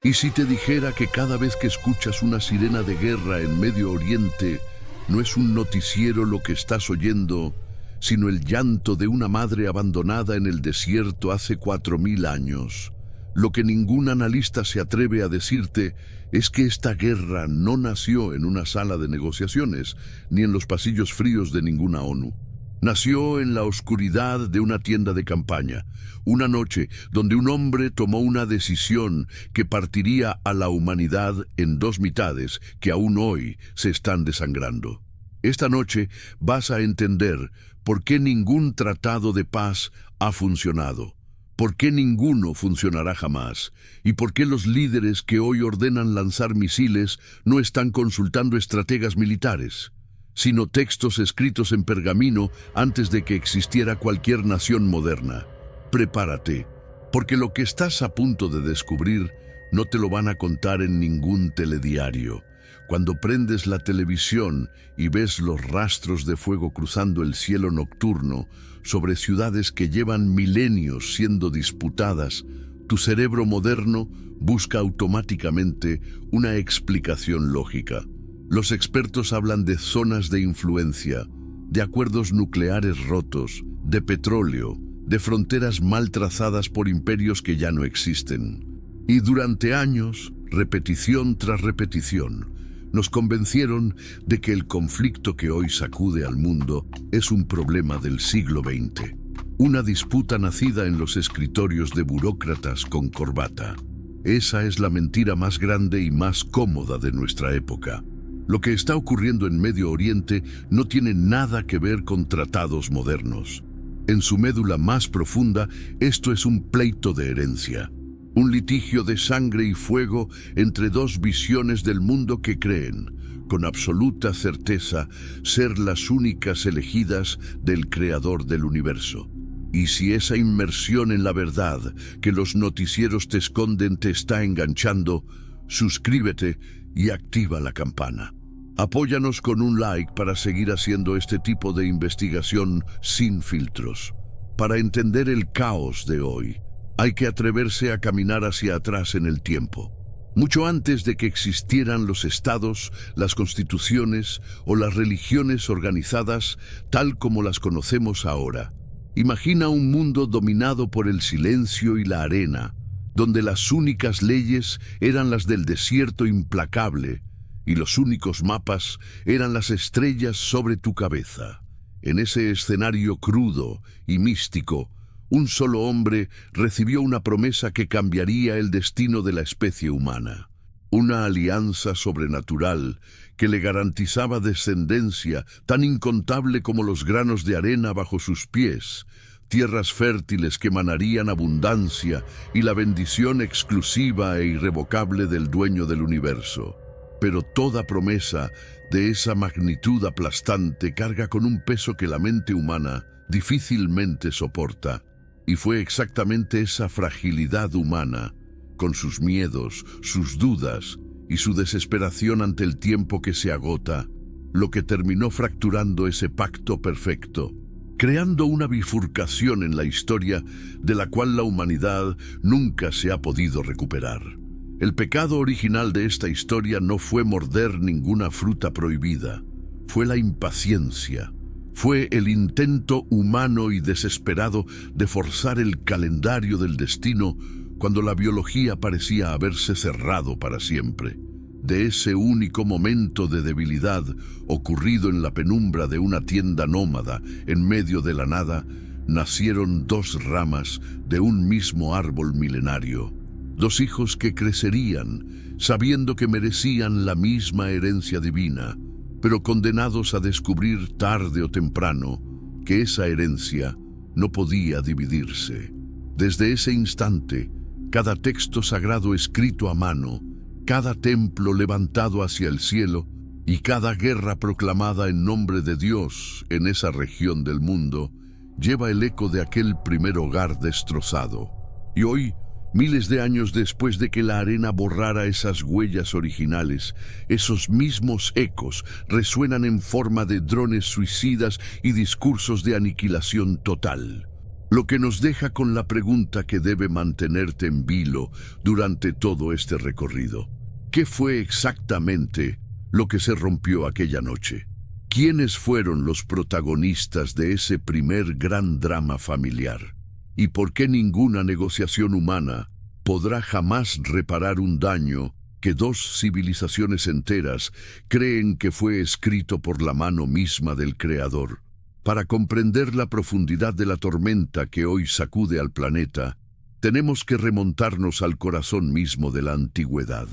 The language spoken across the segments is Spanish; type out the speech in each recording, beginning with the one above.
¿Y si te dijera que cada vez que escuchas una sirena de guerra en Medio Oriente, no es un noticiero lo que estás oyendo, sino el llanto de una madre abandonada en el desierto hace 4000 años? Lo que ningún analista se atreve a decirte es que esta guerra no nació en una sala de negociaciones, ni en los pasillos fríos de ninguna ONU. Nació en la oscuridad de una tienda de campaña, una noche donde un hombre tomó una decisión que partiría a la humanidad en dos mitades que aún hoy se están desangrando. Esta noche vas a entender por qué ningún tratado de paz ha funcionado, por qué ninguno funcionará jamás, y por qué los líderes que hoy ordenan lanzar misiles no están consultando estrategas militares, sino textos escritos en pergamino antes de que existiera cualquier nación moderna. Prepárate, porque lo que estás a punto de descubrir no te lo van a contar en ningún telediario. Cuando prendes la televisión y ves los rastros de fuego cruzando el cielo nocturno sobre ciudades que llevan milenios siendo disputadas, tu cerebro moderno busca automáticamente una explicación lógica. Los expertos hablan de zonas de influencia, de acuerdos nucleares rotos, de petróleo, de fronteras mal trazadas por imperios que ya no existen. Y durante años, repetición tras repetición, nos convencieron de que el conflicto que hoy sacude al mundo es un problema del siglo XX, una disputa nacida en los escritorios de burócratas con corbata. Esa es la mentira más grande y más cómoda de nuestra época. Lo que está ocurriendo en Medio Oriente no tiene nada que ver con tratados modernos. En su médula más profunda, esto es un pleito de herencia, un litigio de sangre y fuego entre dos visiones del mundo que creen, con absoluta certeza, ser las únicas elegidas del Creador del universo. Y si esa inmersión en la verdad que los noticieros te esconden te está enganchando, suscríbete y activa la campana. Apóyanos con un like para seguir haciendo este tipo de investigación sin filtros. Para entender el caos de hoy, hay que atreverse a caminar hacia atrás en el tiempo. Mucho antes de que existieran los estados, las constituciones o las religiones organizadas tal como las conocemos ahora. Imagina un mundo dominado por el silencio y la arena, donde las únicas leyes eran las del desierto implacable, y los únicos mapas eran las estrellas sobre tu cabeza. En ese escenario crudo y místico, un solo hombre recibió una promesa que cambiaría el destino de la especie humana. Una alianza sobrenatural que le garantizaba descendencia tan incontable como los granos de arena bajo sus pies, tierras fértiles que emanarían abundancia y la bendición exclusiva e irrevocable del dueño del universo. Pero toda promesa de esa magnitud aplastante carga con un peso que la mente humana difícilmente soporta. Y fue exactamente esa fragilidad humana, con sus miedos, sus dudas y su desesperación ante el tiempo que se agota, lo que terminó fracturando ese pacto perfecto, creando una bifurcación en la historia de la cual la humanidad nunca se ha podido recuperar. El pecado original de esta historia no fue morder ninguna fruta prohibida, fue la impaciencia. Fue el intento humano y desesperado de forzar el calendario del destino cuando la biología parecía haberse cerrado para siempre. De ese único momento de debilidad ocurrido en la penumbra de una tienda nómada en medio de la nada, nacieron dos ramas de un mismo árbol milenario. Dos hijos que crecerían sabiendo que merecían la misma herencia divina, pero condenados a descubrir tarde o temprano que esa herencia no podía dividirse. Desde ese instante, cada texto sagrado escrito a mano, cada templo levantado hacia el cielo y cada guerra proclamada en nombre de Dios en esa región del mundo, lleva el eco de aquel primer hogar destrozado. Y hoy, miles de años después de que la arena borrara esas huellas originales, esos mismos ecos resuenan en forma de drones suicidas y discursos de aniquilación total. lo que nos deja con la pregunta que debe mantenerte en vilo durante todo este recorrido. ¿Qué fue exactamente lo que se rompió aquella noche? ¿Quiénes fueron los protagonistas de ese primer gran drama familiar? ¿Y por qué ninguna negociación humana podrá jamás reparar un daño que dos civilizaciones enteras creen que fue escrito por la mano misma del Creador? Para comprender la profundidad de la tormenta que hoy sacude al planeta, tenemos que remontarnos al corazón mismo de la antigüedad.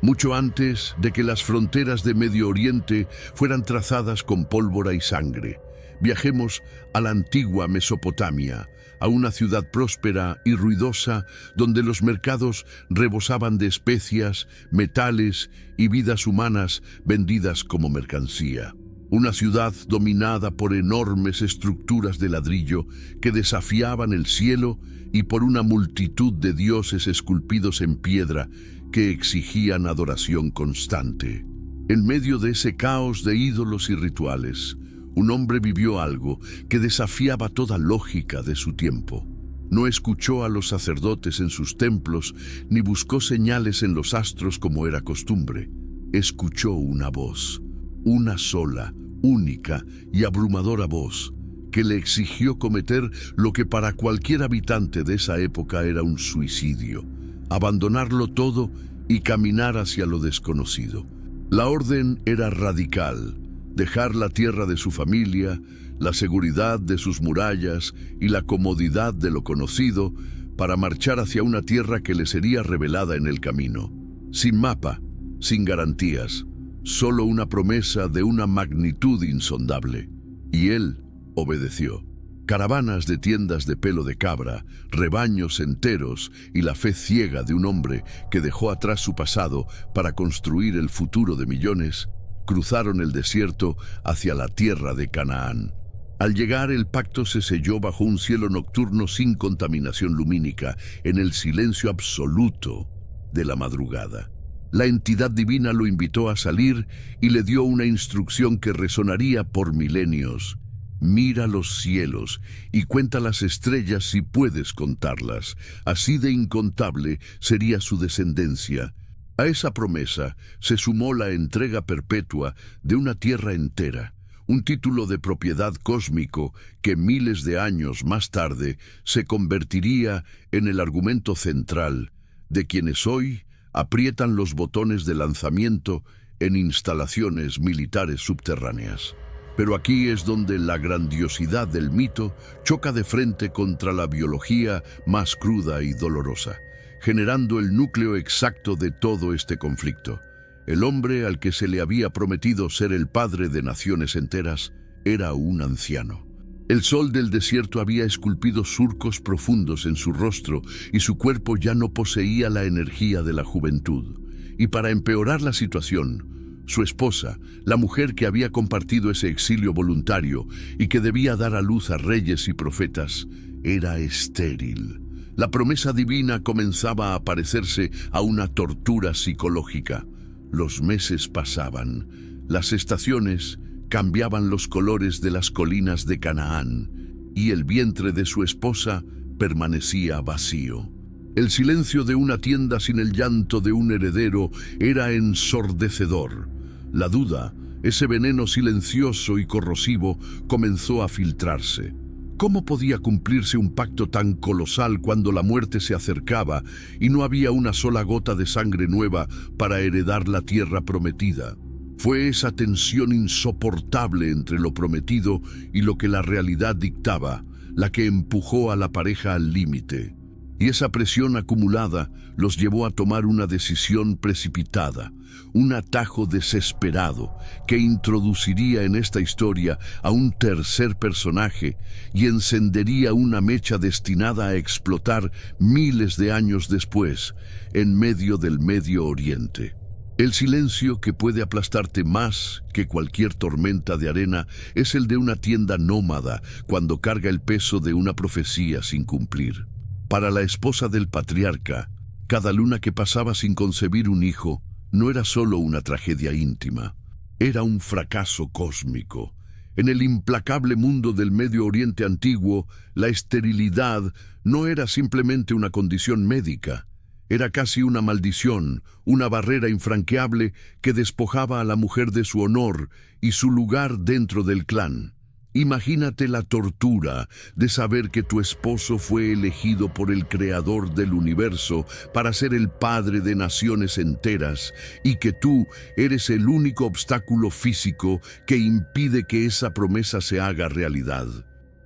Mucho antes de que las fronteras de Medio Oriente fueran trazadas con pólvora y sangre, viajemos a la antigua Mesopotamia, a una ciudad próspera y ruidosa donde los mercados rebosaban de especias, metales y vidas humanas vendidas como mercancía. Una ciudad dominada por enormes estructuras de ladrillo que desafiaban el cielo y por una multitud de dioses esculpidos en piedra que exigían adoración constante. En medio de ese caos de ídolos y rituales, un hombre vivió algo que desafiaba toda lógica de su tiempo. No escuchó a los sacerdotes en sus templos ni buscó señales en los astros como era costumbre. Escuchó una voz, una sola, única y abrumadora voz, que le exigió cometer lo que para cualquier habitante de esa época era un suicidio: abandonarlo todo y caminar hacia lo desconocido. La orden era radical: dejar la tierra de su familia, la seguridad de sus murallas y la comodidad de lo conocido para marchar hacia una tierra que le sería revelada en el camino. Sin mapa, sin garantías, solo una promesa de una magnitud insondable. Y él obedeció. Caravanas de tiendas de pelo de cabra, rebaños enteros y la fe ciega de un hombre que dejó atrás su pasado para construir el futuro de millones, cruzaron el desierto hacia la tierra de Canaán. Al llegar, el pacto se selló bajo un cielo nocturno sin contaminación lumínica, en el silencio absoluto de la madrugada. La entidad divina lo invitó a salir y le dio una instrucción que resonaría por milenios. Mira los cielos y cuenta las estrellas si puedes contarlas. Así de incontable sería su descendencia. A esa promesa se sumó la entrega perpetua de una tierra entera, un título de propiedad cósmico que miles de años más tarde se convertiría en el argumento central de quienes hoy aprietan los botones de lanzamiento en instalaciones militares subterráneas. Pero aquí es donde la grandiosidad del mito choca de frente contra la biología más cruda y dolorosa, generando el núcleo exacto de todo este conflicto. El hombre al que se le había prometido ser el padre de naciones enteras era un anciano. El sol del desierto había esculpido surcos profundos en su rostro y su cuerpo ya no poseía la energía de la juventud. Y para empeorar la situación, su esposa, la mujer que había compartido ese exilio voluntario y que debía dar a luz a reyes y profetas, era estéril. La promesa divina comenzaba a parecerse a una tortura psicológica. Los meses pasaban, las estaciones cambiaban los colores de las colinas de Canaán y el vientre de su esposa permanecía vacío. El silencio de una tienda sin el llanto de un heredero era ensordecedor. La duda, ese veneno silencioso y corrosivo, comenzó a filtrarse. ¿Cómo podía cumplirse un pacto tan colosal cuando la muerte se acercaba y no había una sola gota de sangre nueva para heredar la tierra prometida? Fue esa tensión insoportable entre lo prometido y lo que la realidad dictaba, la que empujó a la pareja al límite. Y esa presión acumulada los llevó a tomar una decisión precipitada, un atajo desesperado que introduciría en esta historia a un tercer personaje y encendería una mecha destinada a explotar miles de años después, en medio del Medio Oriente. El silencio que puede aplastarte más que cualquier tormenta de arena es el de una tienda nómada cuando carga el peso de una profecía sin cumplir. Para la esposa del patriarca, cada luna que pasaba sin concebir un hijo no era solo una tragedia íntima, era un fracaso cósmico. En el implacable mundo del Medio Oriente antiguo, la esterilidad no era simplemente una condición médica, era casi una maldición, una barrera infranqueable que despojaba a la mujer de su honor y su lugar dentro del clan. Imagínate la tortura de saber que tu esposo fue elegido por el Creador del universo para ser el padre de naciones enteras y que tú eres el único obstáculo físico que impide que esa promesa se haga realidad.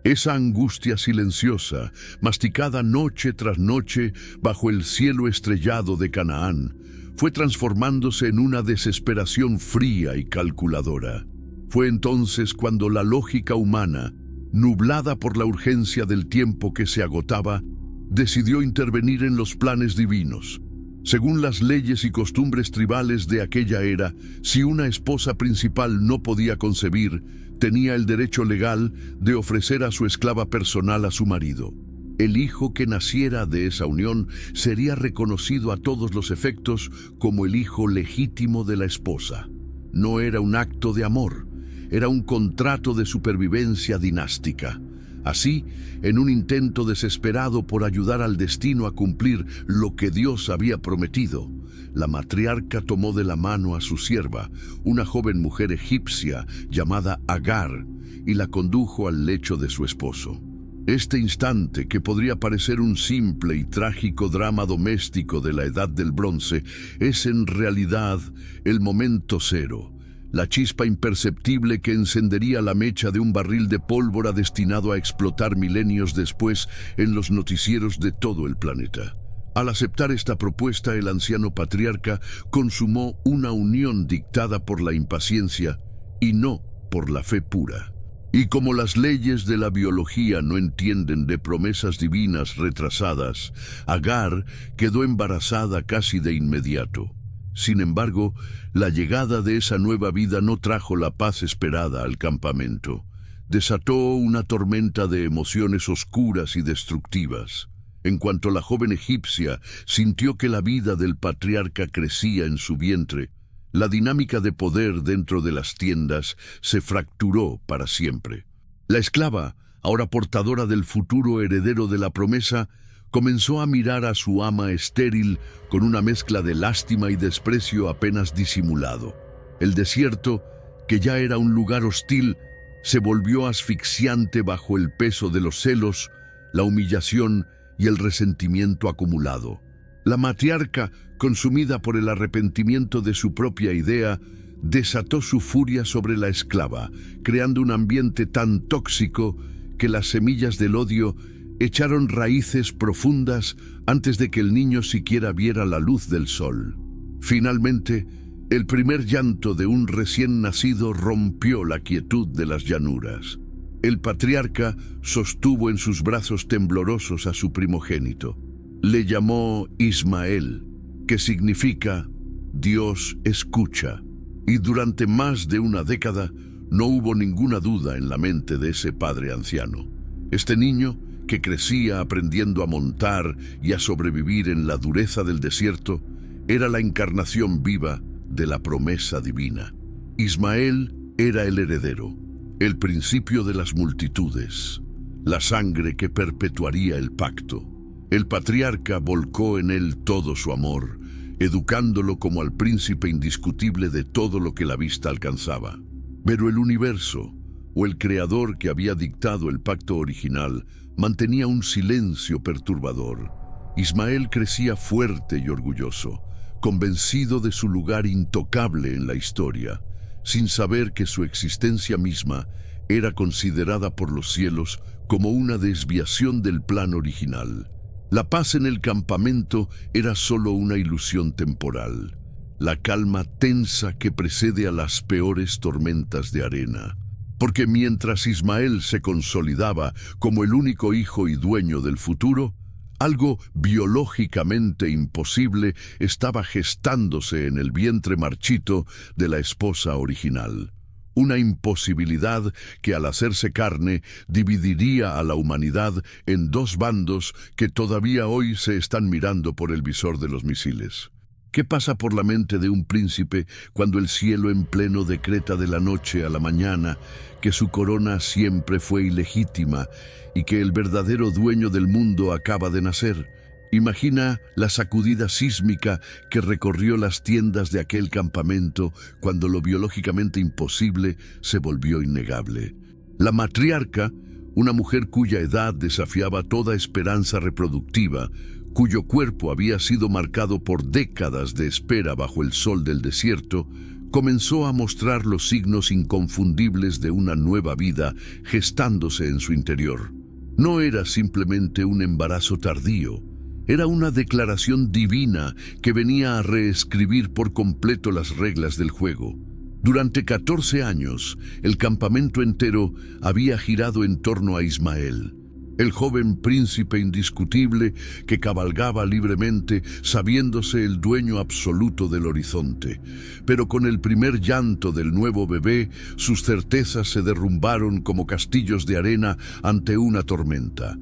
Esa angustia silenciosa, masticada noche tras noche bajo el cielo estrellado de Canaán, fue transformándose en una desesperación fría y calculadora. Fue entonces cuando la lógica humana, nublada por la urgencia del tiempo que se agotaba, decidió intervenir en los planes divinos. Según las leyes y costumbres tribales de aquella era, si una esposa principal no podía concebir, tenía el derecho legal de ofrecer a su esclava personal a su marido. El hijo que naciera de esa unión sería reconocido a todos los efectos como el hijo legítimo de la esposa. No era un acto de amor, era un contrato de supervivencia dinástica. Así, en un intento desesperado por ayudar al destino a cumplir lo que Dios había prometido, la matriarca tomó de la mano a su sierva, una joven mujer egipcia llamada Agar, y la condujo al lecho de su esposo. Este instante, que podría parecer un simple y trágico drama doméstico de la Edad del Bronce, es en realidad el momento cero, la chispa imperceptible que encendería la mecha de un barril de pólvora destinado a explotar milenios después en los noticieros de todo el planeta. Al aceptar esta propuesta, el anciano patriarca consumó una unión dictada por la impaciencia y no por la fe pura. Y como las leyes de la biología no entienden de promesas divinas retrasadas, Agar quedó embarazada casi de inmediato. Sin embargo, la llegada de esa nueva vida no trajo la paz esperada al campamento. Desató una tormenta de emociones oscuras y destructivas. En cuanto la joven egipcia sintió que la vida del patriarca crecía en su vientre, la dinámica de poder dentro de las tiendas se fracturó para siempre. La esclava, ahora portadora del futuro heredero de la promesa, comenzó a mirar a su ama estéril con una mezcla de lástima y desprecio apenas disimulado. El desierto, que ya era un lugar hostil, se volvió asfixiante bajo el peso de los celos, la humillación y el resentimiento acumulado. La matriarca, consumida por el arrepentimiento de su propia idea, desató su furia sobre la esclava, creando un ambiente tan tóxico que las semillas del odio echaron raíces profundas antes de que el niño siquiera viera la luz del sol. Finalmente, el primer llanto de un recién nacido rompió la quietud de las llanuras. El patriarca sostuvo en sus brazos temblorosos a su primogénito. Le llamó Ismael, que significa Dios escucha, y durante más de una década no hubo ninguna duda en la mente de ese padre anciano. Este niño, que crecía aprendiendo a montar y a sobrevivir en la dureza del desierto, era la encarnación viva de la promesa divina. Ismael era el heredero, el principio de las multitudes, la sangre que perpetuaría el pacto. El patriarca volcó en él todo su amor, educándolo como al príncipe indiscutible de todo lo que la vista alcanzaba. Pero el universo, o el creador que había dictado el pacto original, mantenía un silencio perturbador. Ismael crecía fuerte y orgulloso, convencido de su lugar intocable en la historia, sin saber que su existencia misma era considerada por los cielos como una desviación del plan original. La paz en el campamento era solo una ilusión temporal, la calma tensa que precede a las peores tormentas de arena. Porque mientras Ismael se consolidaba como el único hijo y dueño del futuro, algo biológicamente imposible estaba gestándose en el vientre marchito de la esposa original. Una imposibilidad que al hacerse carne dividiría a la humanidad en dos bandos que todavía hoy se están mirando por el visor de los misiles. ¿Qué pasa por la mente de un príncipe cuando el cielo en pleno decreta de la noche a la mañana que su corona siempre fue ilegítima y que el verdadero dueño del mundo acaba de nacer? Imagina la sacudida sísmica que recorrió las tiendas de aquel campamento cuando lo biológicamente imposible se volvió innegable. La matriarca, una mujer cuya edad desafiaba toda esperanza reproductiva, cuyo cuerpo había sido marcado por décadas de espera bajo el sol del desierto, comenzó a mostrar los signos inconfundibles de una nueva vida gestándose en su interior. No era simplemente un embarazo tardío, era una declaración divina que venía a reescribir por completo las reglas del juego. Durante 14 años, el campamento entero había girado en torno a Ismael, el joven príncipe indiscutible que cabalgaba libremente sabiéndose el dueño absoluto del horizonte. Pero con el primer llanto del nuevo bebé, sus certezas se derrumbaron como castillos de arena ante una tormenta.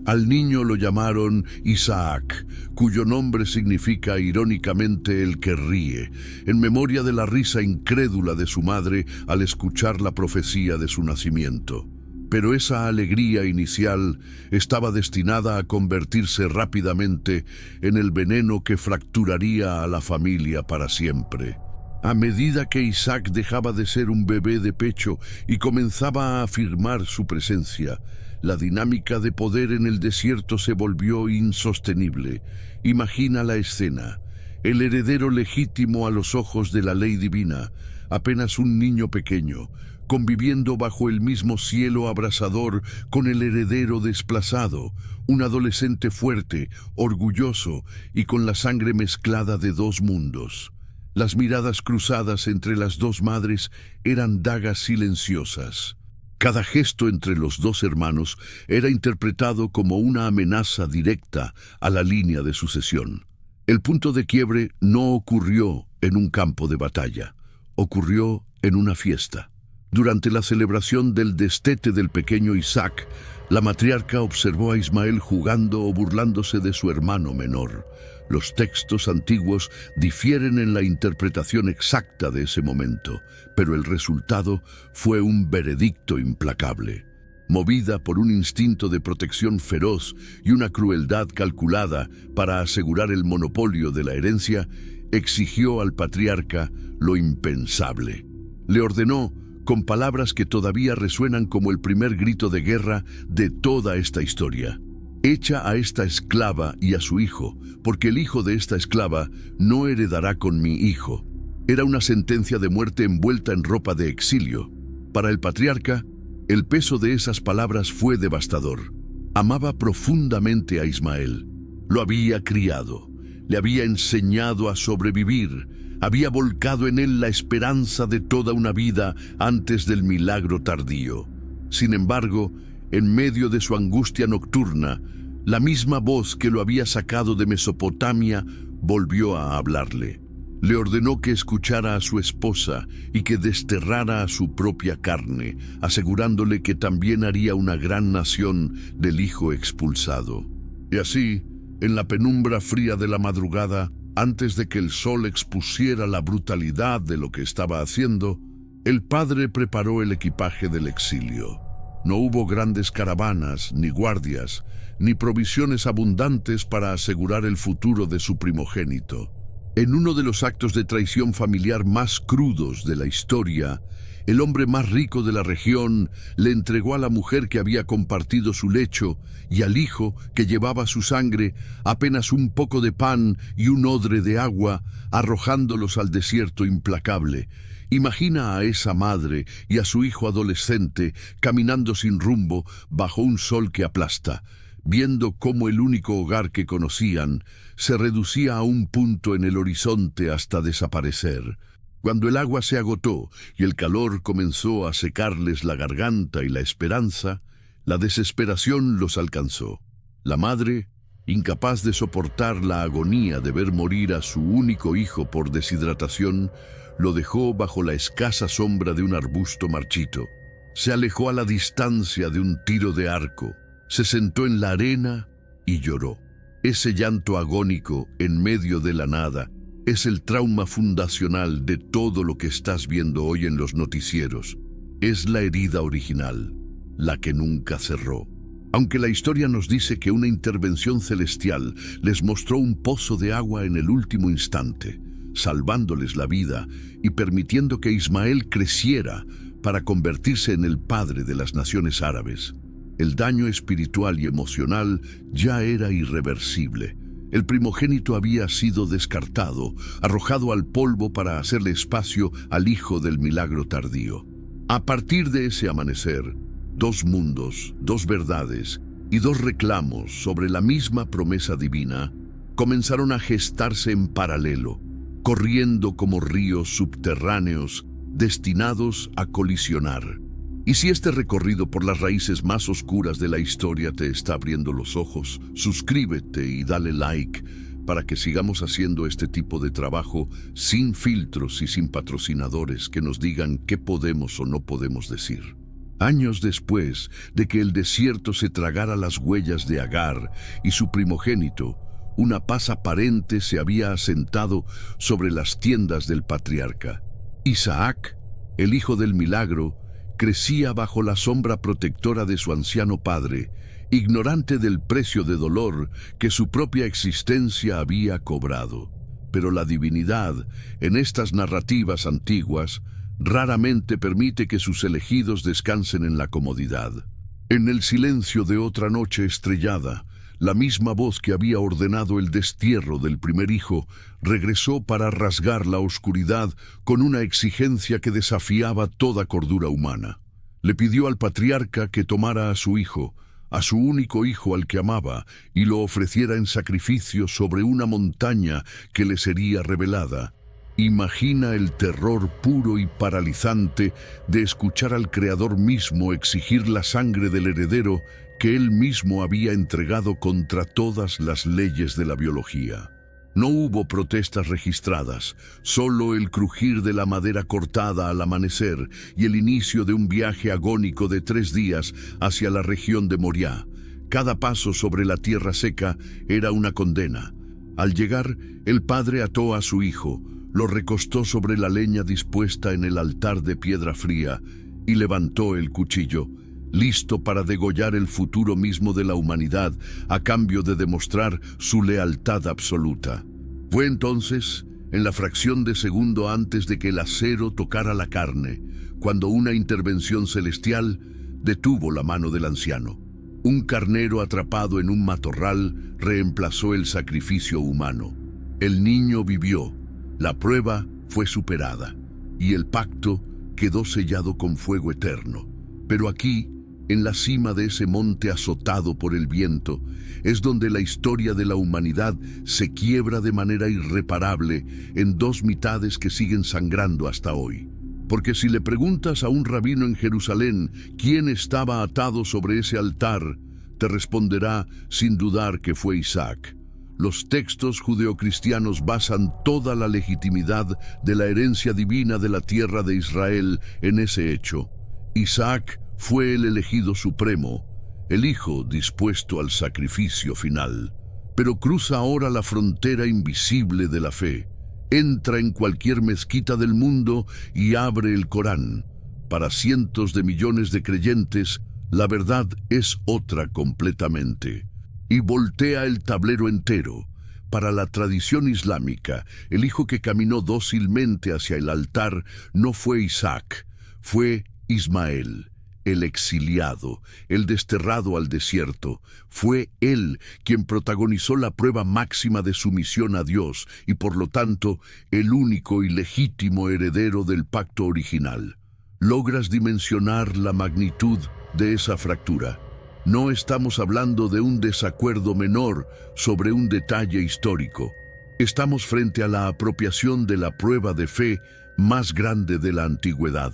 Al niño lo llamaron Isaac, cuyo nombre significa irónicamente el que ríe, en memoria de la risa incrédula de su madre al escuchar la profecía de su nacimiento. Pero esa alegría inicial estaba destinada a convertirse rápidamente en el veneno que fracturaría a la familia para siempre. A medida que Isaac dejaba de ser un bebé de pecho y comenzaba a afirmar su presencia, la dinámica de poder en el desierto se volvió insostenible. Imagina la escena. El heredero legítimo a los ojos de la ley divina, apenas un niño pequeño, conviviendo bajo el mismo cielo abrasador con el heredero desplazado, un adolescente fuerte, orgulloso y con la sangre mezclada de dos mundos. Las miradas cruzadas entre las dos madres eran dagas silenciosas. Cada gesto entre los dos hermanos era interpretado como una amenaza directa a la línea de sucesión. El punto de quiebre no ocurrió en un campo de batalla, ocurrió en una fiesta. Durante la celebración del destete del pequeño Isaac, la matriarca observó a Ismael jugando o burlándose de su hermano menor. Los textos antiguos difieren en la interpretación exacta de ese momento, pero el resultado fue un veredicto implacable. Movida por un instinto de protección feroz y una crueldad calculada para asegurar el monopolio de la herencia, exigió al patriarca lo impensable. Le ordenó, con palabras que todavía resuenan como el primer grito de guerra de toda esta historia: echa a esta esclava y a su hijo, porque el hijo de esta esclava no heredará con mi hijo. Era una sentencia de muerte envuelta en ropa de exilio. Para el patriarca, el peso de esas palabras fue devastador. Amaba profundamente a Ismael. Lo había criado, le había enseñado a sobrevivir, había volcado en él la esperanza de toda una vida antes del milagro tardío. Sin embargo, en medio de su angustia nocturna, la misma voz que lo había sacado de Mesopotamia volvió a hablarle. Le ordenó que escuchara a su esposa y que desterrara a su propia carne, asegurándole que también haría una gran nación del hijo expulsado. Y así, en la penumbra fría de la madrugada, antes de que el sol expusiera la brutalidad de lo que estaba haciendo, el padre preparó el equipaje del exilio. No hubo grandes caravanas, ni guardias, ni provisiones abundantes para asegurar el futuro de su primogénito. En uno de los actos de traición familiar más crudos de la historia, el hombre más rico de la región le entregó a la mujer que había compartido su lecho y al hijo que llevaba su sangre apenas un poco de pan y un odre de agua, arrojándolos al desierto implacable. Imagina a esa madre y a su hijo adolescente caminando sin rumbo bajo un sol que aplasta, viendo cómo el único hogar que conocían se reducía a un punto en el horizonte hasta desaparecer. Cuando el agua se agotó y el calor comenzó a secarles la garganta y la esperanza, la desesperación los alcanzó. La madre, incapaz de soportar la agonía de ver morir a su único hijo por deshidratación, lo dejó bajo la escasa sombra de un arbusto marchito. Se alejó a la distancia de un tiro de arco, se sentó en la arena y lloró. Ese llanto agónico en medio de la nada Es el trauma fundacional de todo lo que estás viendo hoy en los noticieros. Es la herida original, la que nunca cerró. Aunque la historia nos dice que una intervención celestial les mostró un pozo de agua en el último instante, salvándoles la vida y permitiendo que Ismael creciera para convertirse en el padre de las naciones árabes, el daño espiritual y emocional ya era irreversible. El primogénito había sido descartado, arrojado al polvo para hacerle espacio al hijo del milagro tardío. A partir de ese amanecer, dos mundos, dos verdades y dos reclamos sobre la misma promesa divina comenzaron a gestarse en paralelo, corriendo como ríos subterráneos destinados a colisionar. Y si este recorrido por las raíces más oscuras de la historia te está abriendo los ojos, suscríbete y dale like para que sigamos haciendo este tipo de trabajo sin filtros y sin patrocinadores que nos digan qué podemos o no podemos decir. Años después de que el desierto se tragara las huellas de Agar y su primogénito, una paz aparente se había asentado sobre las tiendas del patriarca. Isaac, el hijo del milagro, crecía bajo la sombra protectora de su anciano padre, ignorante del precio de dolor que su propia existencia había cobrado. Pero la divinidad, en estas narrativas antiguas, raramente permite que sus elegidos descansen en la comodidad. En el silencio de otra noche estrellada, la misma voz que había ordenado el destierro del primer hijo regresó para rasgar la oscuridad con una exigencia que desafiaba toda cordura humana. Le pidió al patriarca que tomara a su hijo, a su único hijo al que amaba, y lo ofreciera en sacrificio sobre una montaña que le sería revelada. Imagina el terror puro y paralizante de escuchar al Creador mismo exigir la sangre del heredero que él mismo había entregado contra todas las leyes de la biología. No hubo protestas registradas, solo el crujir de la madera cortada al amanecer y el inicio de un viaje agónico de 3 días hacia la región de Moriah. Cada paso sobre la tierra seca era una condena. Al llegar, el padre ató a su hijo, lo recostó sobre la leña dispuesta en el altar de piedra fría y levantó el cuchillo, listo para degollar el futuro mismo de la humanidad a cambio de demostrar su lealtad absoluta. Fue entonces, en la fracción de segundo antes de que el acero tocara la carne, cuando una intervención celestial detuvo la mano del anciano. Un carnero atrapado en un matorral reemplazó el sacrificio humano. El niño vivió, la prueba fue superada, y el pacto quedó sellado con fuego eterno. Pero aquí, en la cima de ese monte azotado por el viento, es donde la historia de la humanidad se quiebra de manera irreparable en 2 mitades que siguen sangrando hasta hoy. Porque si le preguntas a un rabino en Jerusalén quién estaba atado sobre ese altar, te responderá sin dudar que fue Isaac. Los textos judeocristianos basan toda la legitimidad de la herencia divina de la tierra de Israel en ese hecho. Isaac fue el elegido supremo, el hijo dispuesto al sacrificio final. Pero cruza ahora la frontera invisible de la fe. Entra en cualquier mezquita del mundo y abre el Corán. Para cientos de millones de creyentes, la verdad es otra completamente. Y voltea el tablero entero. Para la tradición islámica, el hijo que caminó dócilmente hacia el altar no fue Isaac, fue Ismael, el exiliado, el desterrado al desierto. Fue él quien protagonizó la prueba máxima de sumisión a Dios y por lo tanto el único y legítimo heredero del pacto original. ¿Logras dimensionar la magnitud de esa fractura? No estamos hablando de un desacuerdo menor sobre un detalle histórico. Estamos frente a la apropiación de la prueba de fe más grande de la antigüedad.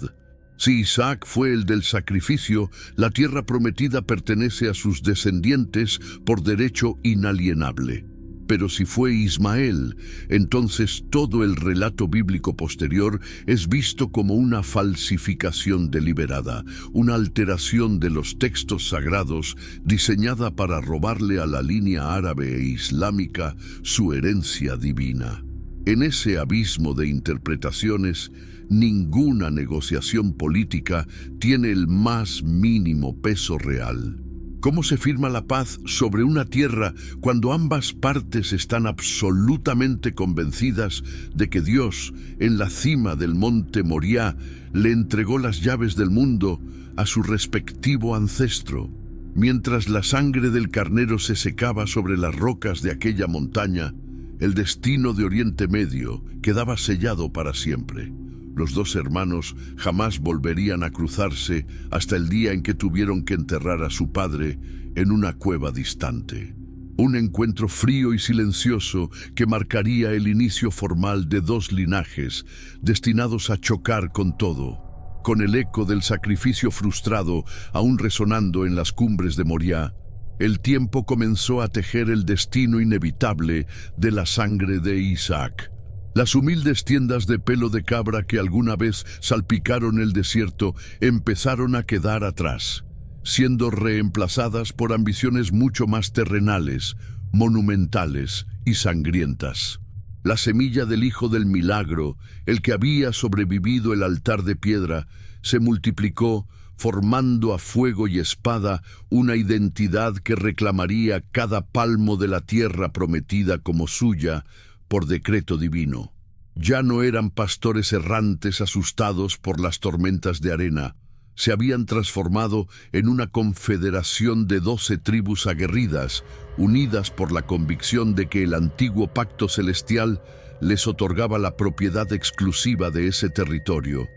Si Isaac fue el del sacrificio, la tierra prometida pertenece a sus descendientes por derecho inalienable. Pero si fue Ismael, entonces todo el relato bíblico posterior es visto como una falsificación deliberada, una alteración de los textos sagrados diseñada para robarle a la línea árabe e islámica su herencia divina. En ese abismo de interpretaciones, ninguna negociación política tiene el más mínimo peso real. ¿Cómo se firma la paz sobre una tierra cuando ambas partes están absolutamente convencidas de que Dios, en la cima del monte Moriah, le entregó las llaves del mundo a su respectivo ancestro? Mientras la sangre del carnero se secaba sobre las rocas de aquella montaña, el destino de Oriente Medio quedaba sellado para siempre. Los dos hermanos jamás volverían a cruzarse hasta el día en que tuvieron que enterrar a su padre en una cueva distante. Un encuentro frío y silencioso que marcaría el inicio formal de dos linajes destinados a chocar con todo. Con el eco del sacrificio frustrado aún resonando en las cumbres de Moriah, el tiempo comenzó a tejer el destino inevitable de la sangre de Isaac. Las humildes tiendas de pelo de cabra que alguna vez salpicaron el desierto empezaron a quedar atrás, siendo reemplazadas por ambiciones mucho más terrenales, monumentales y sangrientas. La semilla del Hijo del Milagro, el que había sobrevivido el altar de piedra, se multiplicó, formando a fuego y espada una identidad que reclamaría cada palmo de la tierra prometida como suya por decreto divino. Ya no eran pastores errantes asustados por las tormentas de arena. Se habían transformado en una confederación de 12 tribus aguerridas, unidas por la convicción de que el antiguo pacto celestial les otorgaba la propiedad exclusiva de ese territorio.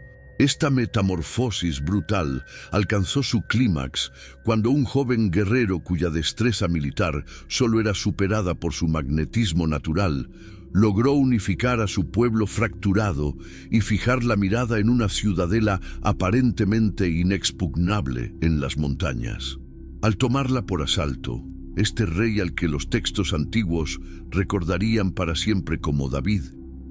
Esta metamorfosis brutal alcanzó su clímax cuando un joven guerrero cuya destreza militar solo era superada por su magnetismo natural, logró unificar a su pueblo fracturado y fijar la mirada en una ciudadela aparentemente inexpugnable en las montañas. Al tomarla por asalto, este rey al que los textos antiguos recordarían para siempre como David,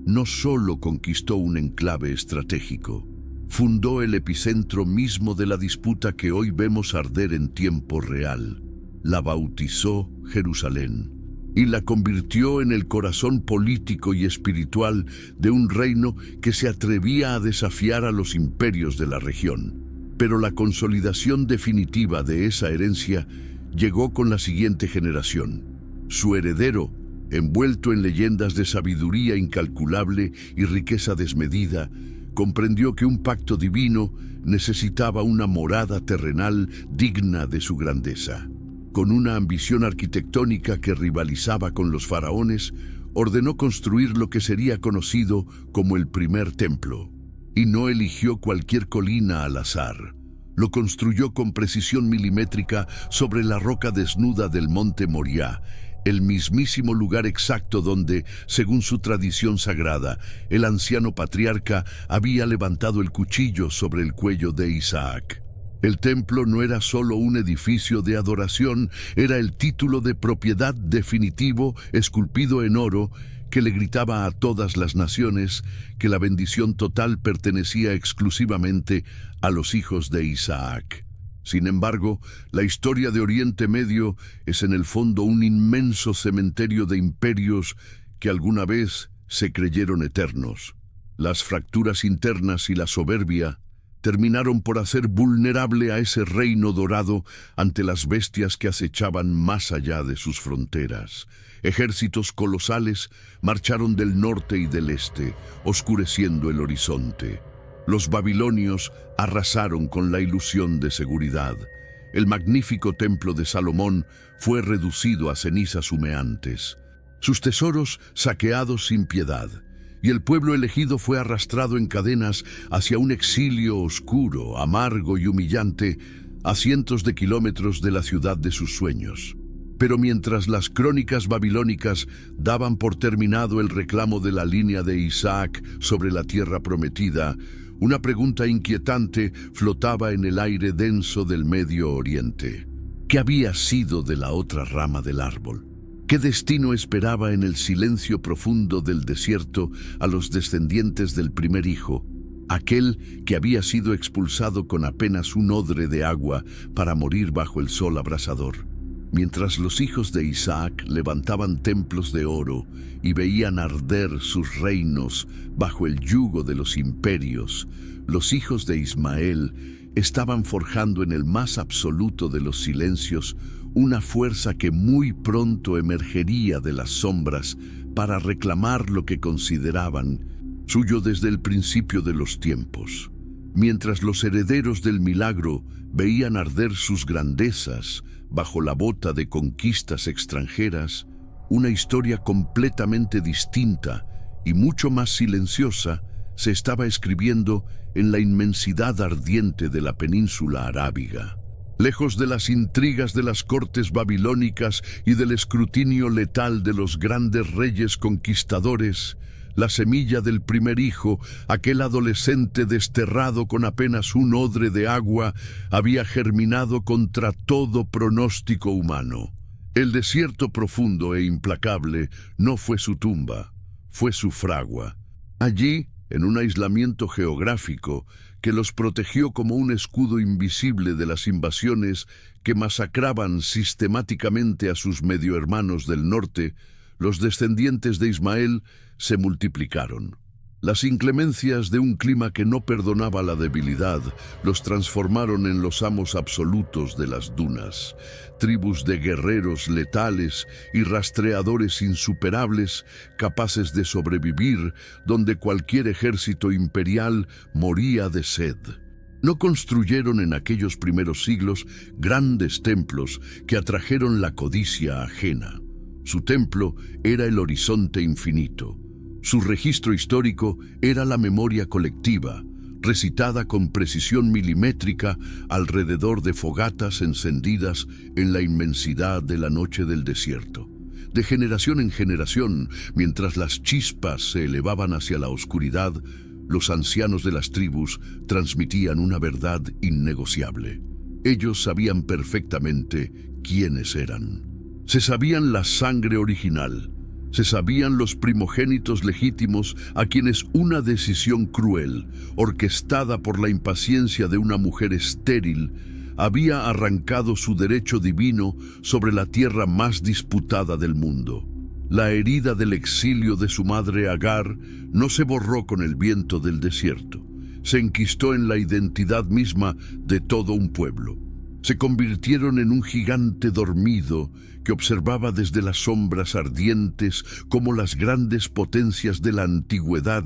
no solo conquistó un enclave estratégico, fundó el epicentro mismo de la disputa que hoy vemos arder en tiempo real. La bautizó Jerusalén y la convirtió en el corazón político y espiritual de un reino que se atrevía a desafiar a los imperios de la región. Pero la consolidación definitiva de esa herencia llegó con la siguiente generación. Su heredero, envuelto en leyendas de sabiduría incalculable y riqueza desmedida, comprendió que un pacto divino necesitaba una morada terrenal digna de su grandeza. Con una ambición arquitectónica que rivalizaba con los faraones, ordenó construir lo que sería conocido como el primer templo. Y no eligió cualquier colina al azar. Lo construyó con precisión milimétrica sobre la roca desnuda del monte Moriah, el mismísimo lugar exacto donde, según su tradición sagrada, el anciano patriarca había levantado el cuchillo sobre el cuello de Isaac. El templo no era solo un edificio de adoración, era el título de propiedad definitivo esculpido en oro que le gritaba a todas las naciones que la bendición total pertenecía exclusivamente a los hijos de Isaac. Sin embargo, la historia de Oriente Medio es en el fondo un inmenso cementerio de imperios que alguna vez se creyeron eternos. Las fracturas internas y la soberbia terminaron por hacer vulnerable a ese reino dorado ante las bestias que acechaban más allá de sus fronteras. Ejércitos colosales marcharon del norte y del este, oscureciendo el horizonte. Los babilonios arrasaron con la ilusión de seguridad. El magnífico templo de Salomón fue reducido a cenizas humeantes. Sus tesoros saqueados sin piedad. Y el pueblo elegido fue arrastrado en cadenas hacia un exilio oscuro, amargo y humillante, a cientos de kilómetros de la ciudad de sus sueños. Pero mientras las crónicas babilónicas daban por terminado el reclamo de la línea de Isaac sobre la tierra prometida, una pregunta inquietante flotaba en el aire denso del Medio Oriente. ¿Qué había sido de la otra rama del árbol? ¿Qué destino esperaba en el silencio profundo del desierto a los descendientes del primer hijo, aquel que había sido expulsado con apenas un odre de agua para morir bajo el sol abrasador? Mientras los hijos de Isaac levantaban templos de oro y veían arder sus reinos bajo el yugo de los imperios, los hijos de Ismael estaban forjando en el más absoluto de los silencios una fuerza que muy pronto emergería de las sombras para reclamar lo que consideraban suyo desde el principio de los tiempos. Mientras los herederos del milagro veían arder sus grandezas bajo la bota de conquistas extranjeras, una historia completamente distinta y mucho más silenciosa se estaba escribiendo en la inmensidad ardiente de la península arábiga. Lejos de las intrigas de las cortes babilónicas y del escrutinio letal de los grandes reyes conquistadores, la semilla del primer hijo, aquel adolescente desterrado con apenas un odre de agua, había germinado contra todo pronóstico humano. El desierto profundo e implacable no fue su tumba, fue su fragua. Allí, en un aislamiento geográfico que los protegió como un escudo invisible de las invasiones que masacraban sistemáticamente a sus mediohermanos del norte, los descendientes de Ismael se multiplicaron. Las inclemencias de un clima que no perdonaba la debilidad los transformaron en los amos absolutos de las dunas, tribus de guerreros letales y rastreadores insuperables capaces de sobrevivir donde cualquier ejército imperial moría de sed. No construyeron en aquellos primeros siglos grandes templos que atrajeron la codicia ajena. Su templo era el horizonte infinito. Su registro histórico era la memoria colectiva, recitada con precisión milimétrica alrededor de fogatas encendidas en la inmensidad de la noche del desierto. De generación en generación, mientras las chispas se elevaban hacia la oscuridad, los ancianos de las tribus transmitían una verdad innegociable. Ellos sabían perfectamente quiénes eran. Se sabían la sangre original. Se sabían los primogénitos legítimos a quienes una decisión cruel, orquestada por la impaciencia de una mujer estéril, había arrancado su derecho divino sobre la tierra más disputada del mundo. La herida del exilio de su madre Agar no se borró con el viento del desierto. Se enquistó en la identidad misma de todo un pueblo. Se convirtieron en un gigante dormido que observaba desde las sombras ardientes cómo las grandes potencias de la antigüedad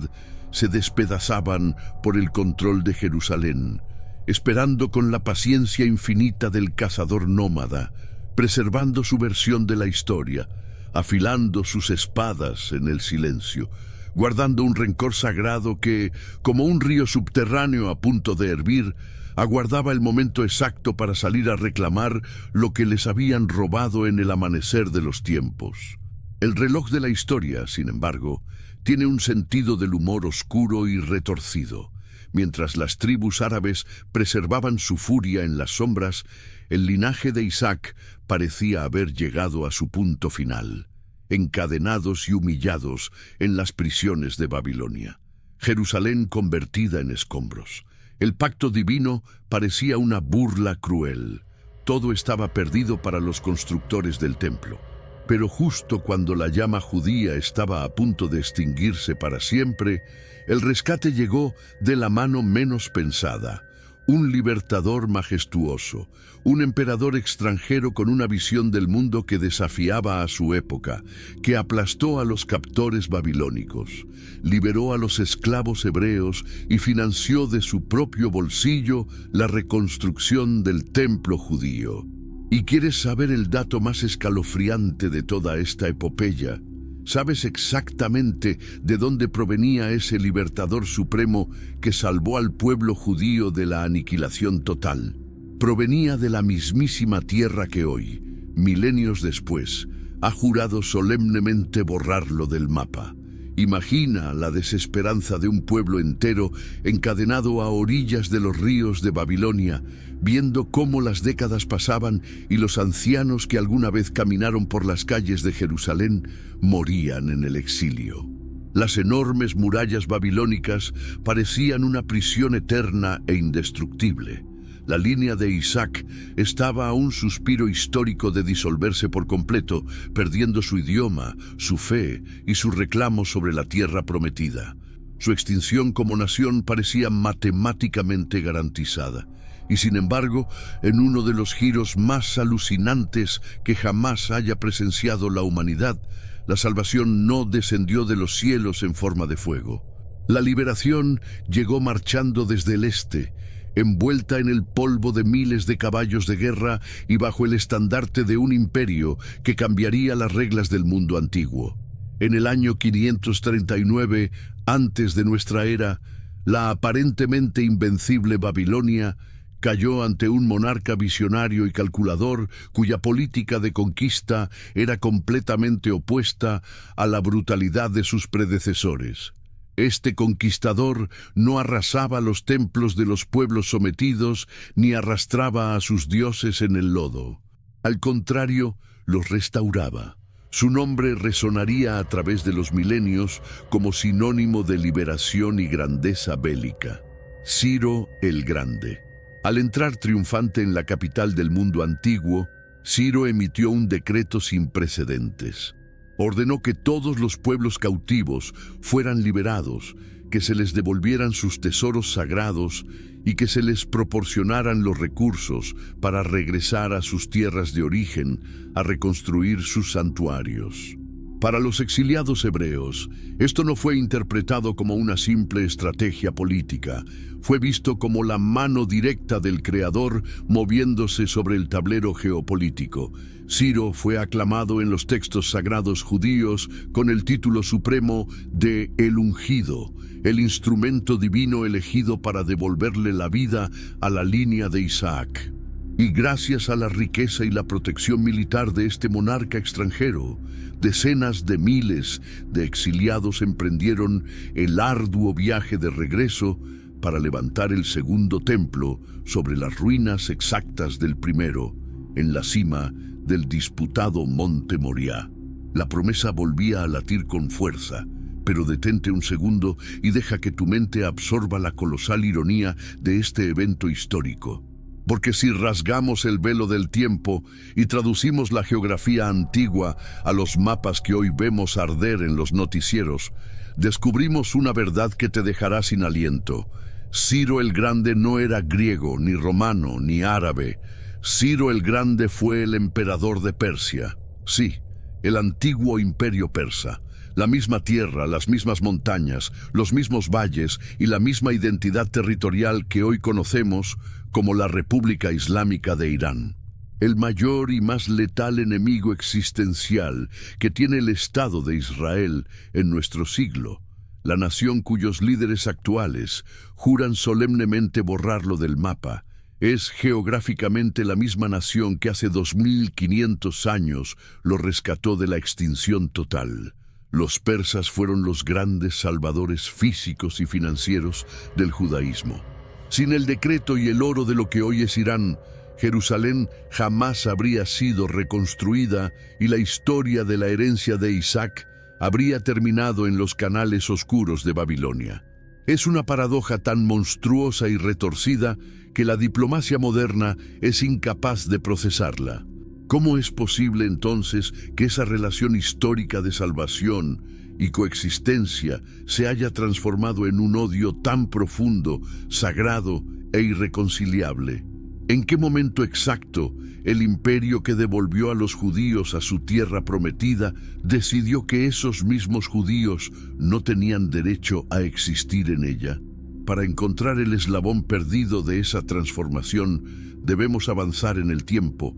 se despedazaban por el control de Jerusalén, esperando con la paciencia infinita del cazador nómada, preservando su versión de la historia, afilando sus espadas en el silencio, guardando un rencor sagrado que, como un río subterráneo a punto de hervir, aguardaba el momento exacto para salir a reclamar lo que les habían robado en el amanecer de los tiempos. El reloj de la historia, sin embargo, tiene un sentido del humor oscuro y retorcido. Mientras las tribus árabes preservaban su furia en las sombras, el linaje de Isaac parecía haber llegado a su punto final, encadenados y humillados en las prisiones de Babilonia. Jerusalén convertida en escombros. El pacto divino parecía una burla cruel. Todo estaba perdido para los constructores del templo. Pero justo cuando la llama judía estaba a punto de extinguirse para siempre, el rescate llegó de la mano menos pensada. Un libertador majestuoso, un emperador extranjero con una visión del mundo que desafiaba a su época, que aplastó a los captores babilónicos, liberó a los esclavos hebreos y financió de su propio bolsillo la reconstrucción del templo judío. ¿Y quieres saber el dato más escalofriante de toda esta epopeya? ¿Sabes exactamente de dónde provenía ese libertador supremo que salvó al pueblo judío de la aniquilación total? Provenía de la mismísima tierra que hoy, milenios después, ha jurado solemnemente borrarlo del mapa. Imagina la desesperanza de un pueblo entero encadenado a orillas de los ríos de Babilonia, viendo cómo las décadas pasaban y los ancianos que alguna vez caminaron por las calles de Jerusalén morían en el exilio. Las enormes murallas babilónicas parecían una prisión eterna e indestructible. La línea de Isaac estaba a un suspiro histórico de disolverse por completo, perdiendo su idioma, su fe y su reclamo sobre la tierra prometida. Su extinción como nación parecía matemáticamente garantizada. Y sin embargo, en uno de los giros más alucinantes que jamás haya presenciado la humanidad, la salvación no descendió de los cielos en forma de fuego. La liberación llegó marchando desde el este, envuelta en el polvo de miles de caballos de guerra y bajo el estandarte de un imperio que cambiaría las reglas del mundo antiguo. En el año 539, antes de nuestra era, la aparentemente invencible Babilonia cayó ante un monarca visionario y calculador cuya política de conquista era completamente opuesta a la brutalidad de sus predecesores. Este conquistador no arrasaba los templos de los pueblos sometidos ni arrastraba a sus dioses en el lodo. Al contrario, los restauraba. Su nombre resonaría a través de los milenios como sinónimo de liberación y grandeza bélica. Ciro el Grande. Al entrar triunfante en la capital del mundo antiguo, Ciro emitió un decreto sin precedentes. Ordenó que todos los pueblos cautivos fueran liberados, que se les devolvieran sus tesoros sagrados y que se les proporcionaran los recursos para regresar a sus tierras de origen, a reconstruir sus santuarios. Para los exiliados hebreos, esto no fue interpretado como una simple estrategia política, fue visto como la mano directa del Creador moviéndose sobre el tablero geopolítico. Ciro fue aclamado en los textos sagrados judíos con el título supremo de El Ungido, el instrumento divino elegido para devolverle la vida a la línea de Isaac. Y gracias a la riqueza y la protección militar de este monarca extranjero, decenas de miles de exiliados emprendieron el arduo viaje de regreso para levantar el segundo templo sobre las ruinas exactas del primero, en la cima del disputado Monte Moriah. La promesa volvía a latir con fuerza, pero detente un segundo y deja que tu mente absorba la colosal ironía de este evento histórico. Porque si rasgamos el velo del tiempo y traducimos la geografía antigua a los mapas que hoy vemos arder en los noticieros, descubrimos una verdad que te dejará sin aliento. Ciro el Grande no era griego, ni romano, ni árabe. Ciro el Grande fue el emperador de Persia. Sí, el antiguo imperio persa. La misma tierra, las mismas montañas, los mismos valles y la misma identidad territorial que hoy conocemos como la República Islámica de Irán. El mayor y más letal enemigo existencial que tiene el Estado de Israel en nuestro siglo, la nación cuyos líderes actuales juran solemnemente borrarlo del mapa, es geográficamente la misma nación que hace 2500 años lo rescató de la extinción total. Los persas fueron los grandes salvadores físicos y financieros del judaísmo. Sin el decreto y el oro de lo que hoy es Irán, Jerusalén jamás habría sido reconstruida y la historia de la herencia de Isaac habría terminado en los canales oscuros de Babilonia. Es una paradoja tan monstruosa y retorcida que la diplomacia moderna es incapaz de procesarla. ¿Cómo es posible entonces que esa relación histórica de salvación y coexistencia se haya transformado en un odio tan profundo, sagrado e irreconciliable? ¿En qué momento exacto el imperio que devolvió a los judíos a su tierra prometida decidió que esos mismos judíos no tenían derecho a existir en ella? Para encontrar el eslabón perdido de esa transformación, debemos avanzar en el tiempo,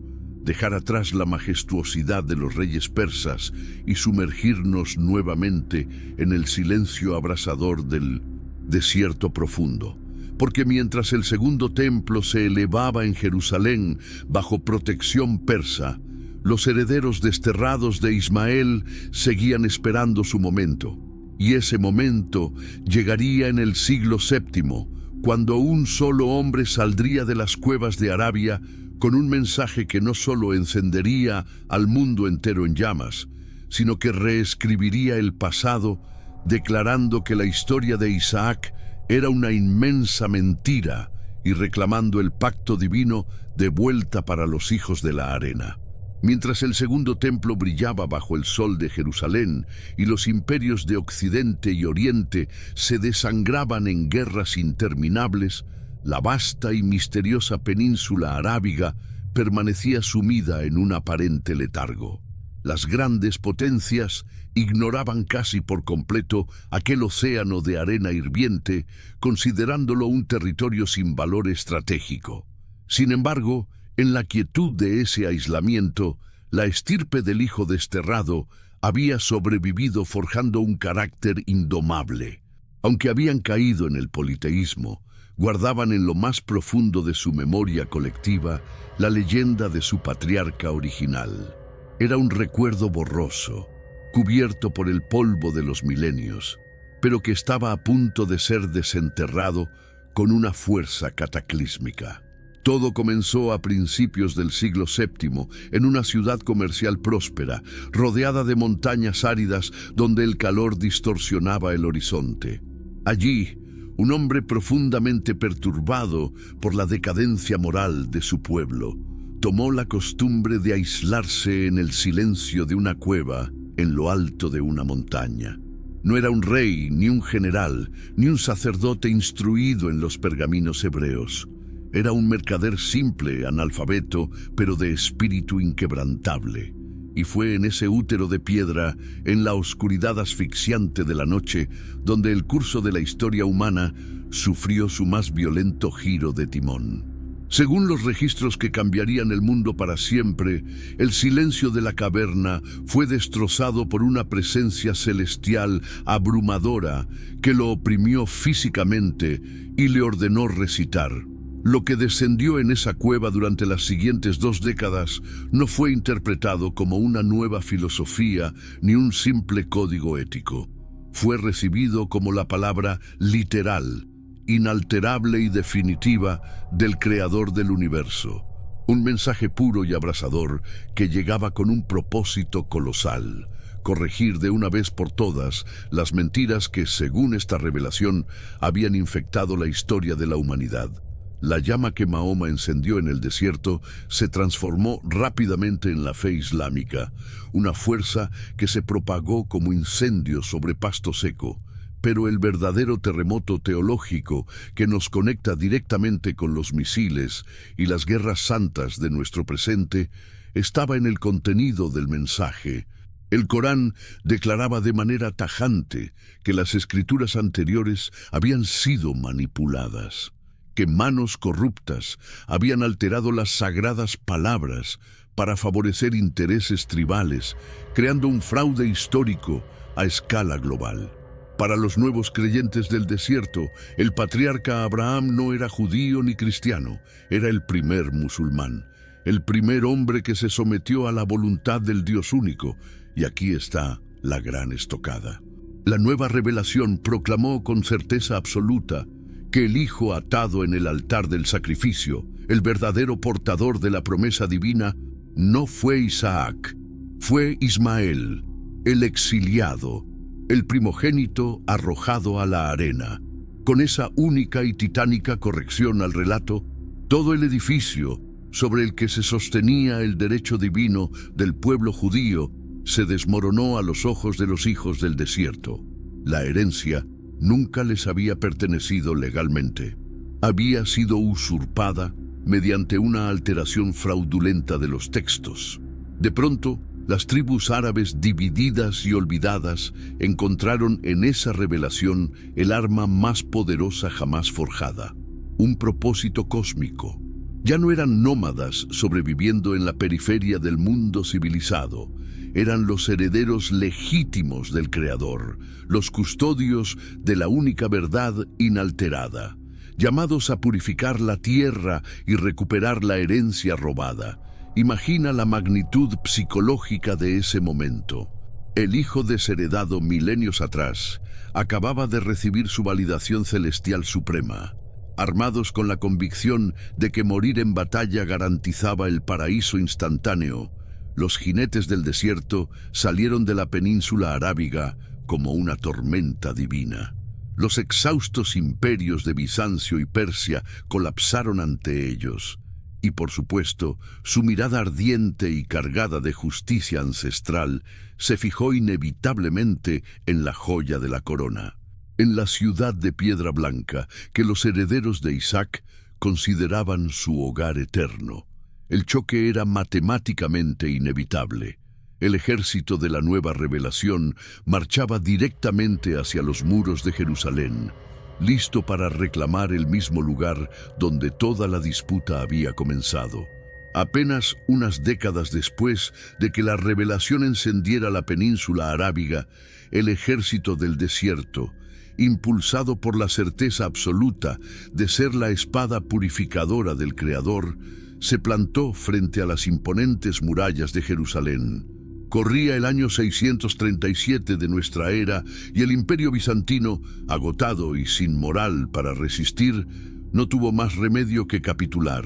dejar atrás la majestuosidad de los reyes persas y sumergirnos nuevamente en el silencio abrasador del desierto profundo. Porque mientras el segundo templo se elevaba en Jerusalén bajo protección persa, los herederos desterrados de Ismael seguían esperando su momento. Y ese momento llegaría en el siglo VII, cuando un solo hombre saldría de las cuevas de Arabia con un mensaje que no solo encendería al mundo entero en llamas, sino que reescribiría el pasado, declarando que la historia de Isaac era una inmensa mentira y reclamando el pacto divino de vuelta para los hijos de la arena. Mientras el segundo templo brillaba bajo el sol de Jerusalén y los imperios de Occidente y Oriente se desangraban en guerras interminables, la vasta y misteriosa península arábiga permanecía sumida en un aparente letargo. Las grandes potencias ignoraban casi por completo aquel océano de arena hirviente, considerándolo un territorio sin valor estratégico. Sin embargo, en la quietud de ese aislamiento, la estirpe del hijo desterrado había sobrevivido forjando un carácter indomable. Aunque habían caído en el politeísmo, guardaban en lo más profundo de su memoria colectiva la leyenda de su patriarca original. Era un recuerdo borroso, cubierto por el polvo de los milenios, pero que estaba a punto de ser desenterrado con una fuerza cataclísmica. Todo comenzó a principios del siglo VII en una ciudad comercial próspera, rodeada de montañas áridas donde el calor distorsionaba el horizonte. Allí, un hombre profundamente perturbado por la decadencia moral de su pueblo, tomó la costumbre de aislarse en el silencio de una cueva en lo alto de una montaña. No era un rey, ni un general, ni un sacerdote instruido en los pergaminos hebreos. Era un mercader simple, analfabeto, pero de espíritu inquebrantable. Y fue en ese útero de piedra, en la oscuridad asfixiante de la noche, donde el curso de la historia humana sufrió su más violento giro de timón. Según los registros que cambiarían el mundo para siempre, el silencio de la caverna fue destrozado por una presencia celestial abrumadora que lo oprimió físicamente y le ordenó recitar. Lo que descendió en esa cueva durante las siguientes 2 décadas no fue interpretado como una nueva filosofía ni un simple código ético. Fue recibido como la palabra literal, inalterable y definitiva del Creador del universo. Un mensaje puro y abrasador que llegaba con un propósito colosal: corregir de una vez por todas las mentiras que, según esta revelación, habían infectado la historia de la humanidad. La llama que Mahoma encendió en el desierto se transformó rápidamente en la fe islámica, una fuerza que se propagó como incendio sobre pasto seco. Pero el verdadero terremoto teológico que nos conecta directamente con los misiles y las guerras santas de nuestro presente estaba en el contenido del mensaje. El Corán declaraba de manera tajante que las escrituras anteriores habían sido manipuladas, que manos corruptas habían alterado las sagradas palabras para favorecer intereses tribales, creando un fraude histórico a escala global. Para los nuevos creyentes del desierto, el patriarca Abraham no era judío ni cristiano, era el primer musulmán, el primer hombre que se sometió a la voluntad del Dios único, y aquí está la gran estocada. La nueva revelación proclamó con certeza absoluta que el hijo atado en el altar del sacrificio, el verdadero portador de la promesa divina, no fue Isaac, fue Ismael, el exiliado, el primogénito arrojado a la arena. Con esa única y titánica corrección al relato, todo el edificio sobre el que se sostenía el derecho divino del pueblo judío se desmoronó a los ojos de los hijos del desierto. La herencia nunca les había pertenecido legalmente. Había sido usurpada mediante una alteración fraudulenta de los textos. De pronto, las tribus árabes divididas y olvidadas encontraron en esa revelación el arma más poderosa jamás forjada, un propósito cósmico. Ya no eran nómadas sobreviviendo en la periferia del mundo civilizado, eran los herederos legítimos del Creador, los custodios de la única verdad inalterada, llamados a purificar la tierra y recuperar la herencia robada. Imagina la magnitud psicológica de ese momento. El hijo desheredado milenios atrás acababa de recibir su validación celestial suprema. Armados con la convicción de que morir en batalla garantizaba el paraíso instantáneo, los jinetes del desierto salieron de la península arábiga como una tormenta divina. Los exhaustos imperios de Bizancio y Persia colapsaron ante ellos, y por supuesto, su mirada ardiente y cargada de justicia ancestral se fijó inevitablemente en la joya de la corona, en la ciudad de piedra blanca que los herederos de Isaac consideraban su hogar eterno. El choque era matemáticamente inevitable. El ejército de la nueva revelación marchaba directamente hacia los muros de Jerusalén, listo para reclamar el mismo lugar donde toda la disputa había comenzado. Apenas unas décadas después de que la revelación encendiera la península arábiga, el ejército del desierto, impulsado por la certeza absoluta de ser la espada purificadora del Creador, se plantó frente a las imponentes murallas de Jerusalén. Corría el año 637 de nuestra era y el Imperio bizantino, agotado y sin moral para resistir, no tuvo más remedio que capitular.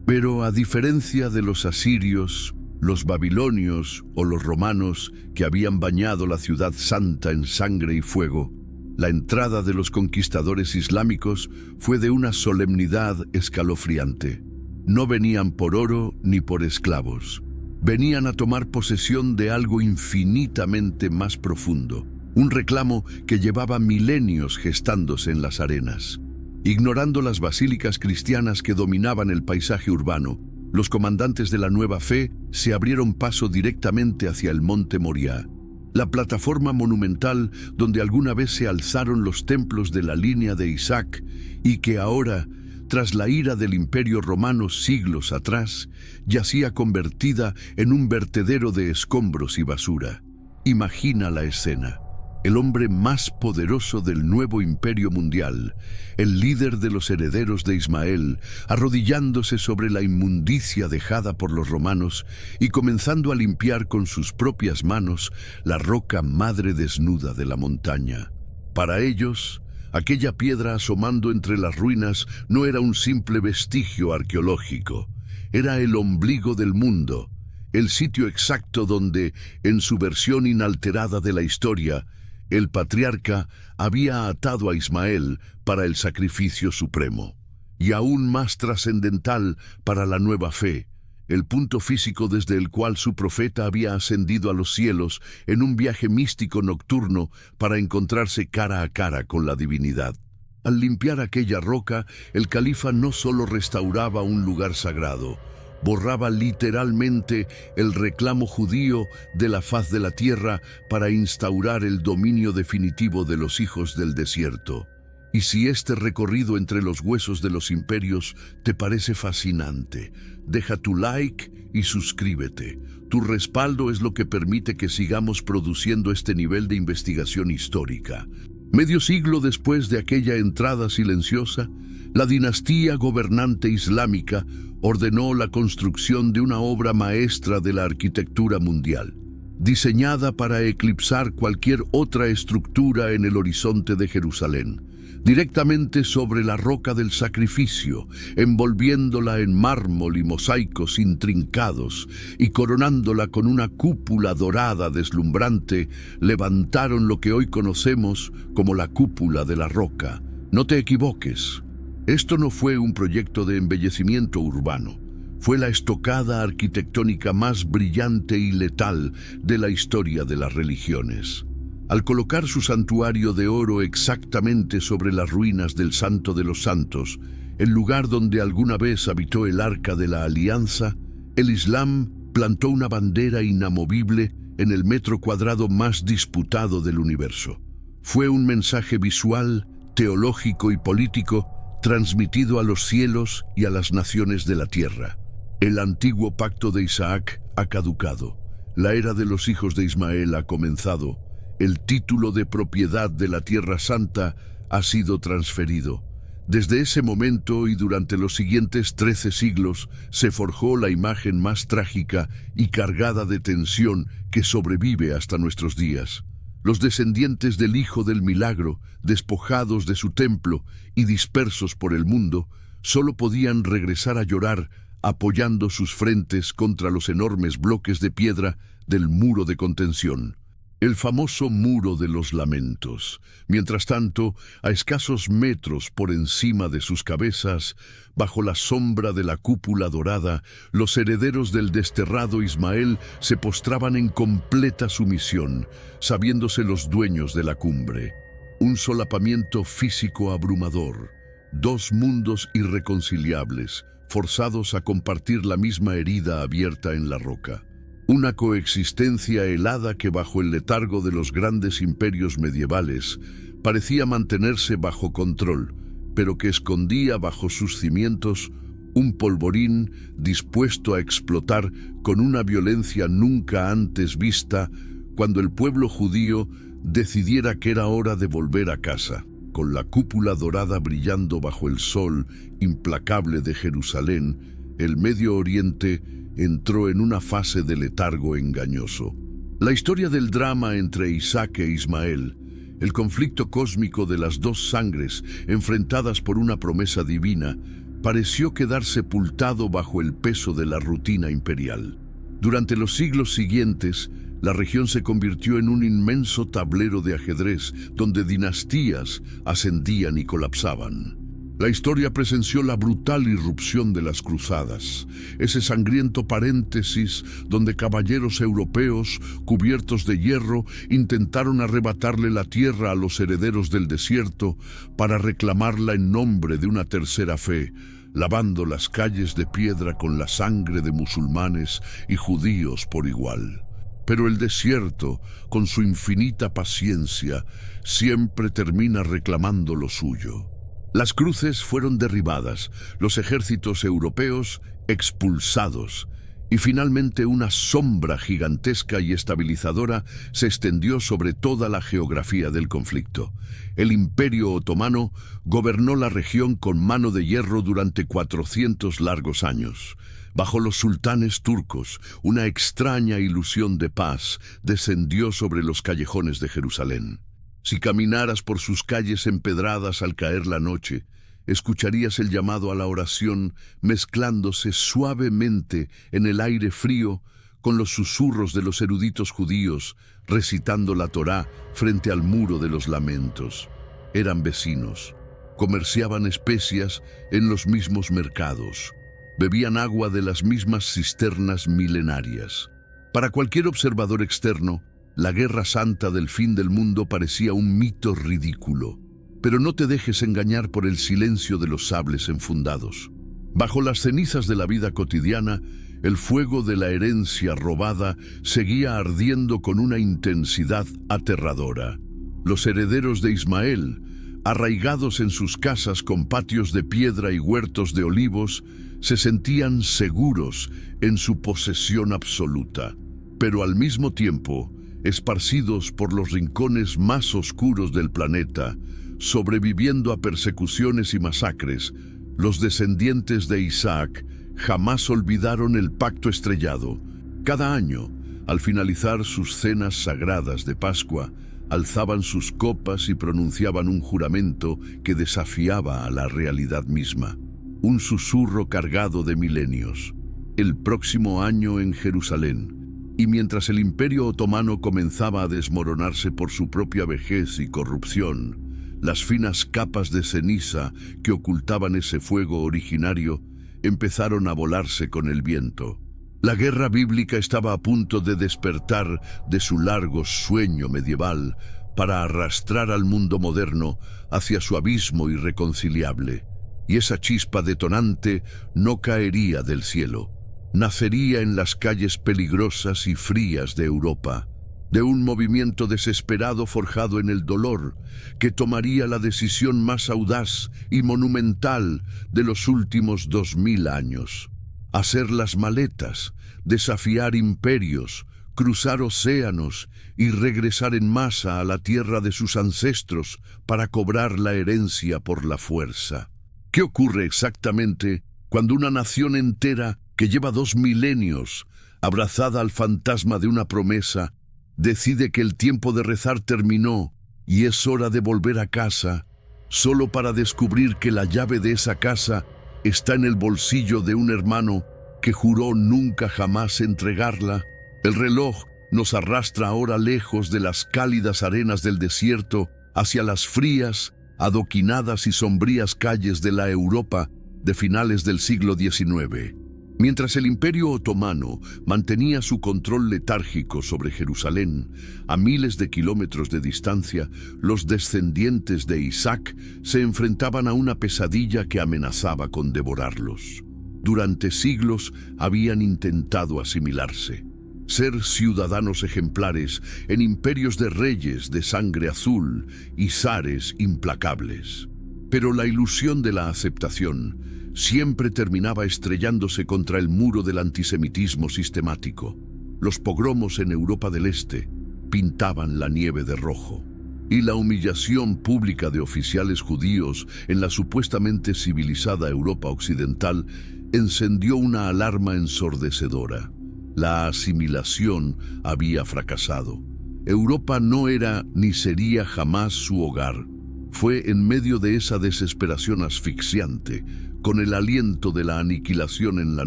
Pero a diferencia de los asirios, los babilonios o los romanos que habían bañado la ciudad santa en sangre y fuego, la entrada de los conquistadores islámicos fue de una solemnidad escalofriante. No venían por oro ni por esclavos. Venían a tomar posesión de algo infinitamente más profundo, un reclamo que llevaba milenios gestándose en las arenas. Ignorando las basílicas cristianas que dominaban el paisaje urbano, los comandantes de la nueva fe se abrieron paso directamente hacia el monte Moriah, la plataforma monumental donde alguna vez se alzaron los templos de la línea de Isaac y que ahora, tras la ira del Imperio Romano siglos atrás, yacía convertida en un vertedero de escombros y basura. Imagina la escena. El hombre más poderoso del nuevo imperio mundial, el líder de los herederos de Ismael, arrodillándose sobre la inmundicia dejada por los romanos y comenzando a limpiar con sus propias manos la roca madre desnuda de la montaña. Para ellos, aquella piedra asomando entre las ruinas no era un simple vestigio arqueológico, era el ombligo del mundo, el sitio exacto donde, en su versión inalterada de la historia, el patriarca había atado a Ismael para el sacrificio supremo. Y aún más trascendental para la nueva fe, el punto físico desde el cual su profeta había ascendido a los cielos en un viaje místico nocturno para encontrarse cara a cara con la divinidad. Al limpiar aquella roca, el califa no solo restauraba un lugar sagrado, borraba literalmente el reclamo judío de la faz de la tierra para instaurar el dominio definitivo de los hijos del desierto. Y si este recorrido entre los huesos de los imperios te parece fascinante, deja tu like y suscríbete. Tu respaldo es lo que permite que sigamos produciendo este nivel de investigación histórica. Medio siglo después de aquella entrada silenciosa, la dinastía gobernante islámica ordenó la construcción de una obra maestra de la arquitectura mundial, diseñada para eclipsar cualquier otra estructura en el horizonte de Jerusalén, directamente sobre la roca del sacrificio, envolviéndola en mármol y mosaicos intrincados y coronándola con una cúpula dorada deslumbrante, levantaron lo que hoy conocemos como la cúpula de la roca. No te equivoques. Esto no fue un proyecto de embellecimiento urbano, fue la estocada arquitectónica más brillante y letal de la historia de las religiones. Al colocar su santuario de oro exactamente sobre las ruinas del Santo de los Santos, el lugar donde alguna vez habitó el Arca de la Alianza, el Islam plantó una bandera inamovible en el metro cuadrado más disputado del universo. Fue un mensaje visual, teológico y político transmitido a los cielos y a las naciones de la tierra. El antiguo pacto de Isaac ha caducado. La era de los hijos de Ismael ha comenzado. El título de propiedad de la Tierra Santa ha sido transferido. Desde ese momento y durante los siguientes 13 siglos se forjó la imagen más trágica y cargada de tensión que sobrevive hasta nuestros días. Los descendientes del Hijo del Milagro, despojados de su templo y dispersos por el mundo, solo podían regresar a llorar apoyando sus frentes contra los enormes bloques de piedra del muro de contención. el famoso Muro de los Lamentos. Mientras tanto, a escasos metros por encima de sus cabezas, bajo la sombra de la cúpula dorada, los herederos del desterrado Ismael se postraban en completa sumisión, sabiéndose los dueños de la cumbre. Un solapamiento físico abrumador, dos mundos irreconciliables, forzados a compartir la misma herida abierta en la roca. Una coexistencia helada que bajo el letargo de los grandes imperios medievales parecía mantenerse bajo control, pero que escondía bajo sus cimientos un polvorín dispuesto a explotar con una violencia nunca antes vista cuando el pueblo judío decidiera que era hora de volver a casa. Con la cúpula dorada brillando bajo el sol implacable de Jerusalén, el Medio Oriente entró en una fase de letargo engañoso. La historia del drama entre Isaac e Ismael, el conflicto cósmico de las dos sangres enfrentadas por una promesa divina, pareció quedar sepultado bajo el peso de la rutina imperial. Durante los siglos siguientes, la región se convirtió en un inmenso tablero de ajedrez donde dinastías ascendían y colapsaban. La historia presenció la brutal irrupción de las cruzadas, ese sangriento paréntesis donde caballeros europeos, cubiertos de hierro, intentaron arrebatarle la tierra a los herederos del desierto para reclamarla en nombre de una tercera fe, lavando las calles de piedra con la sangre de musulmanes y judíos por igual. Pero el desierto, con su infinita paciencia, siempre termina reclamando lo suyo. Las cruces fueron derribadas, los ejércitos europeos expulsados, y finalmente una sombra gigantesca y estabilizadora se extendió sobre toda la geografía del conflicto. El Imperio Otomano gobernó la región con mano de hierro durante 400 largos años. Bajo los sultanes turcos, una extraña ilusión de paz descendió sobre los callejones de Jerusalén. Si caminaras por sus calles empedradas al caer la noche, escucharías el llamado a la oración mezclándose suavemente en el aire frío con los susurros de los eruditos judíos recitando la Torá frente al Muro de los Lamentos. Eran vecinos, comerciaban especias en los mismos mercados, bebían agua de las mismas cisternas milenarias. Para cualquier observador externo, la guerra santa del fin del mundo parecía un mito ridículo. Pero no te dejes engañar por el silencio de los sables enfundados. Bajo las cenizas de la vida cotidiana, el fuego de la herencia robada seguía ardiendo con una intensidad aterradora. Los herederos de Ismael, arraigados en sus casas con patios de piedra y huertos de olivos, se sentían seguros en su posesión absoluta. Pero al mismo tiempo, esparcidos por los rincones más oscuros del planeta, sobreviviendo a persecuciones y masacres, los descendientes de Isaac jamás olvidaron el pacto estrellado. Cada año, al finalizar sus cenas sagradas de Pascua, alzaban sus copas y pronunciaban un juramento que desafiaba a la realidad misma. Un susurro cargado de milenios. El próximo año en Jerusalén. Y mientras el Imperio Otomano comenzaba a desmoronarse por su propia vejez y corrupción, las finas capas de ceniza que ocultaban ese fuego originario empezaron a volarse con el viento. La guerra bíblica estaba a punto de despertar de su largo sueño medieval para arrastrar al mundo moderno hacia su abismo irreconciliable. Y esa chispa detonante no caería del cielo. Nacería en las calles peligrosas y frías de Europa, de un movimiento desesperado forjado en el dolor, que tomaría la decisión más audaz y monumental de los últimos 2000 años. Hacer las maletas, desafiar imperios, cruzar océanos y regresar en masa a la tierra de sus ancestros para cobrar la herencia por la fuerza. ¿Qué ocurre exactamente cuando una nación entera que lleva 2 milenios, abrazada al fantasma de una promesa, decide que el tiempo de rezar terminó y es hora de volver a casa, solo para descubrir que la llave de esa casa está en el bolsillo de un hermano que juró nunca jamás entregarla? El reloj nos arrastra ahora lejos de las cálidas arenas del desierto hacia las frías, adoquinadas y sombrías calles de la Europa de finales del siglo XIX. Mientras el Imperio Otomano mantenía su control letárgico sobre Jerusalén, a miles de kilómetros de distancia, los descendientes de Isaac se enfrentaban a una pesadilla que amenazaba con devorarlos. Durante siglos habían intentado asimilarse, ser ciudadanos ejemplares en imperios de reyes de sangre azul y zares implacables. Pero la ilusión de la aceptación siempre terminaba estrellándose contra el muro del antisemitismo sistemático. Los pogromos en Europa del Este pintaban la nieve de rojo, y la humillación pública de oficiales judíos en la supuestamente civilizada Europa occidental encendió una alarma ensordecedora. La asimilación había fracasado. Europa no era ni sería jamás su hogar. Fue en medio de esa desesperación asfixiante, con el aliento de la aniquilación en la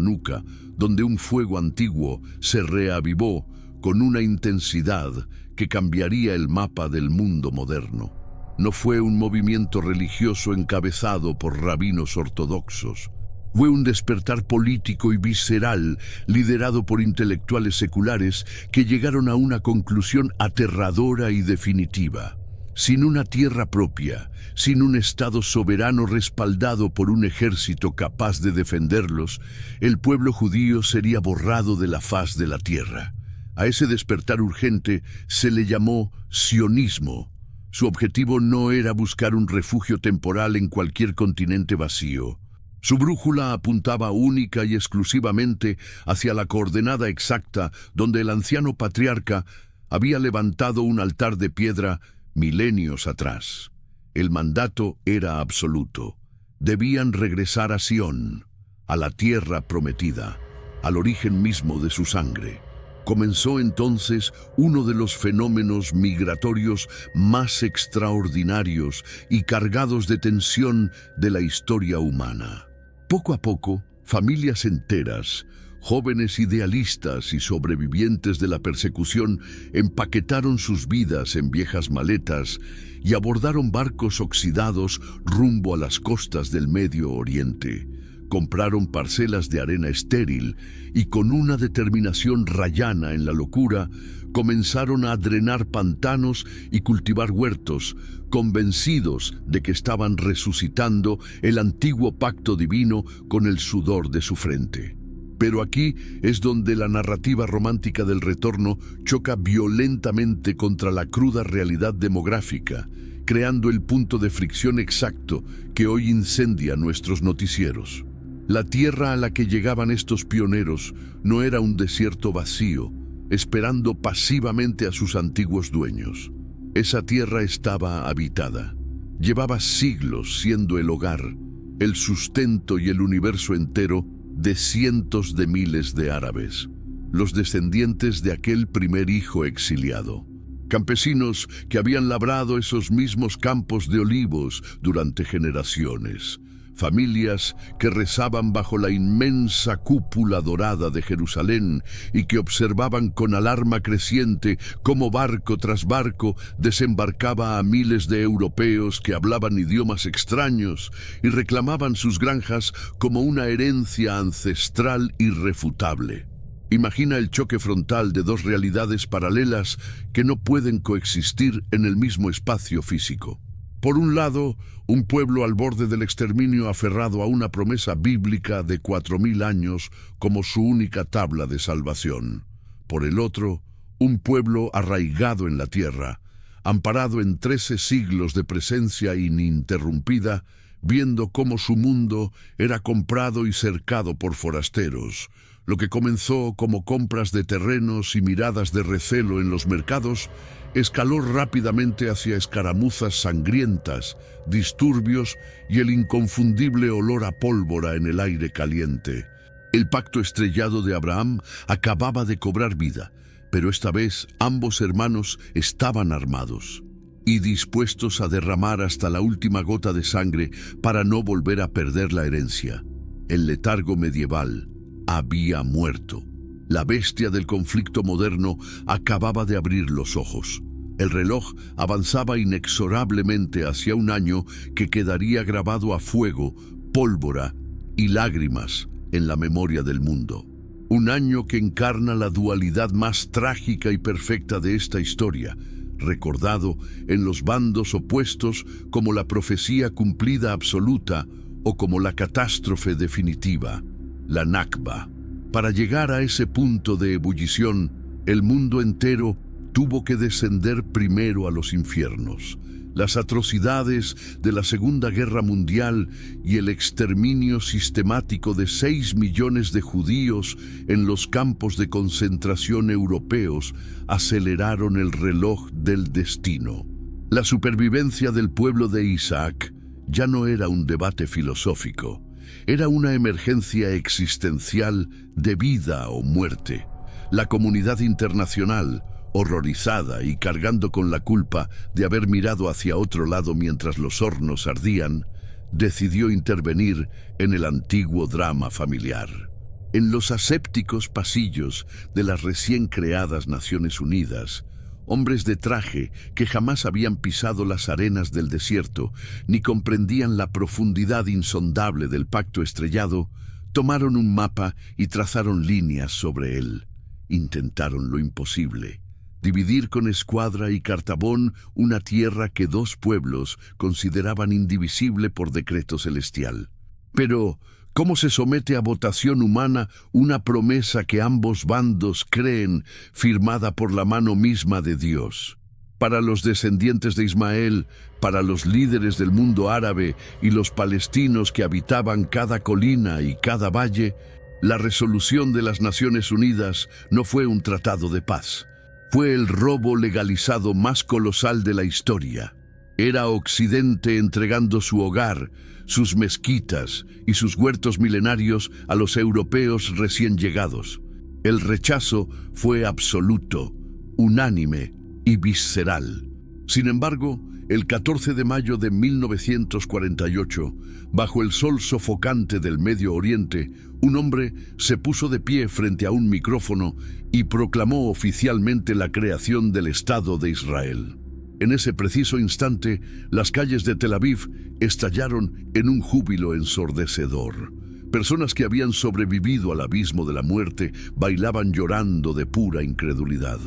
nuca, donde un fuego antiguo se reavivó con una intensidad que cambiaría el mapa del mundo moderno. No fue un movimiento religioso encabezado por rabinos ortodoxos. Fue un despertar político y visceral liderado por intelectuales seculares que llegaron a una conclusión aterradora y definitiva. Sin una tierra propia, sin un Estado soberano respaldado por un ejército capaz de defenderlos, el pueblo judío sería borrado de la faz de la tierra. A ese despertar urgente se le llamó sionismo. Su objetivo no era buscar un refugio temporal en cualquier continente vacío. Su brújula apuntaba única y exclusivamente hacia la coordenada exacta donde el anciano patriarca había levantado un altar de piedra milenios atrás. El mandato era absoluto. Debían regresar a Sión, a la tierra prometida, al origen mismo de su sangre. Comenzó entonces uno de los fenómenos migratorios más extraordinarios y cargados de tensión de la historia humana. Poco a poco, familias enteras, jóvenes idealistas y sobrevivientes de la persecución empaquetaron sus vidas en viejas maletas y abordaron barcos oxidados rumbo a las costas del Medio Oriente. Compraron parcelas de arena estéril y con una determinación rayana en la locura, comenzaron a drenar pantanos y cultivar huertos, convencidos de que estaban resucitando el antiguo pacto divino con el sudor de su frente. Pero aquí es donde la narrativa romántica del retorno choca violentamente contra la cruda realidad demográfica, creando el punto de fricción exacto que hoy incendia nuestros noticieros. La tierra a la que llegaban estos pioneros no era un desierto vacío, esperando pasivamente a sus antiguos dueños. Esa tierra estaba habitada. Llevaba siglos siendo el hogar, el sustento y el universo entero de cientos de miles de árabes, los descendientes de aquel primer hijo exiliado. Campesinos que habían labrado esos mismos campos de olivos durante generaciones. Familias que rezaban bajo la inmensa cúpula dorada de Jerusalén y que observaban con alarma creciente cómo barco tras barco desembarcaba a miles de europeos que hablaban idiomas extraños y reclamaban sus granjas como una herencia ancestral irrefutable. Imagina el choque frontal de dos realidades paralelas que no pueden coexistir en el mismo espacio físico. Por un lado, un pueblo al borde del exterminio aferrado a una promesa bíblica de 4000 años como su única tabla de salvación. Por el otro, un pueblo arraigado en la tierra, amparado en 13 siglos de presencia ininterrumpida, viendo cómo su mundo era comprado y cercado por forasteros. Lo que comenzó como compras de terrenos y miradas de recelo en los mercados, escaló rápidamente hacia escaramuzas sangrientas, disturbios y el inconfundible olor a pólvora en el aire caliente. El pacto estrellado de Abraham acababa de cobrar vida, pero esta vez ambos hermanos estaban armados y dispuestos a derramar hasta la última gota de sangre para no volver a perder la herencia. El letargo medieval había muerto. La bestia del conflicto moderno acababa de abrir los ojos. El reloj avanzaba inexorablemente hacia un año que quedaría grabado a fuego, pólvora y lágrimas en la memoria del mundo. Un año que encarna la dualidad más trágica y perfecta de esta historia, recordado en los bandos opuestos como la profecía cumplida absoluta o como la catástrofe definitiva, la Nakba. Para llegar a ese punto de ebullición, el mundo entero tuvo que descender primero a los infiernos. Las atrocidades de la Segunda Guerra Mundial y el exterminio sistemático de 6 millones de judíos en los campos de concentración europeos aceleraron el reloj del destino. La supervivencia del pueblo de Isaac ya no era un debate filosófico, era una emergencia existencial de vida o muerte. La comunidad internacional, horrorizada y cargando con la culpa de haber mirado hacia otro lado mientras los hornos ardían, decidió intervenir en el antiguo drama familiar. En los asépticos pasillos de las recién creadas Naciones Unidas, hombres de traje que jamás habían pisado las arenas del desierto ni comprendían la profundidad insondable del pacto estrellado, tomaron un mapa y trazaron líneas sobre él. Intentaron lo imposible: dividir con escuadra y cartabón una tierra que 2 pueblos consideraban indivisible por decreto celestial. Pero, ¿cómo se somete a votación humana una promesa que ambos bandos creen firmada por la mano misma de Dios? Para los descendientes de Ismael, para los líderes del mundo árabe y los palestinos que habitaban cada colina y cada valle, la resolución de las Naciones Unidas no fue un tratado de paz. Fue el robo legalizado más colosal de la historia. Era Occidente entregando su hogar, sus mezquitas y sus huertos milenarios a los europeos recién llegados. El rechazo fue absoluto, unánime y visceral. Sin embargo, el 14 de mayo de 1948, bajo el sol sofocante del Medio Oriente, un hombre se puso de pie frente a un micrófono y proclamó oficialmente la creación del Estado de Israel. En ese preciso instante, las calles de Tel Aviv estallaron en un júbilo ensordecedor. Personas que habían sobrevivido al abismo de la muerte bailaban llorando de pura incredulidad.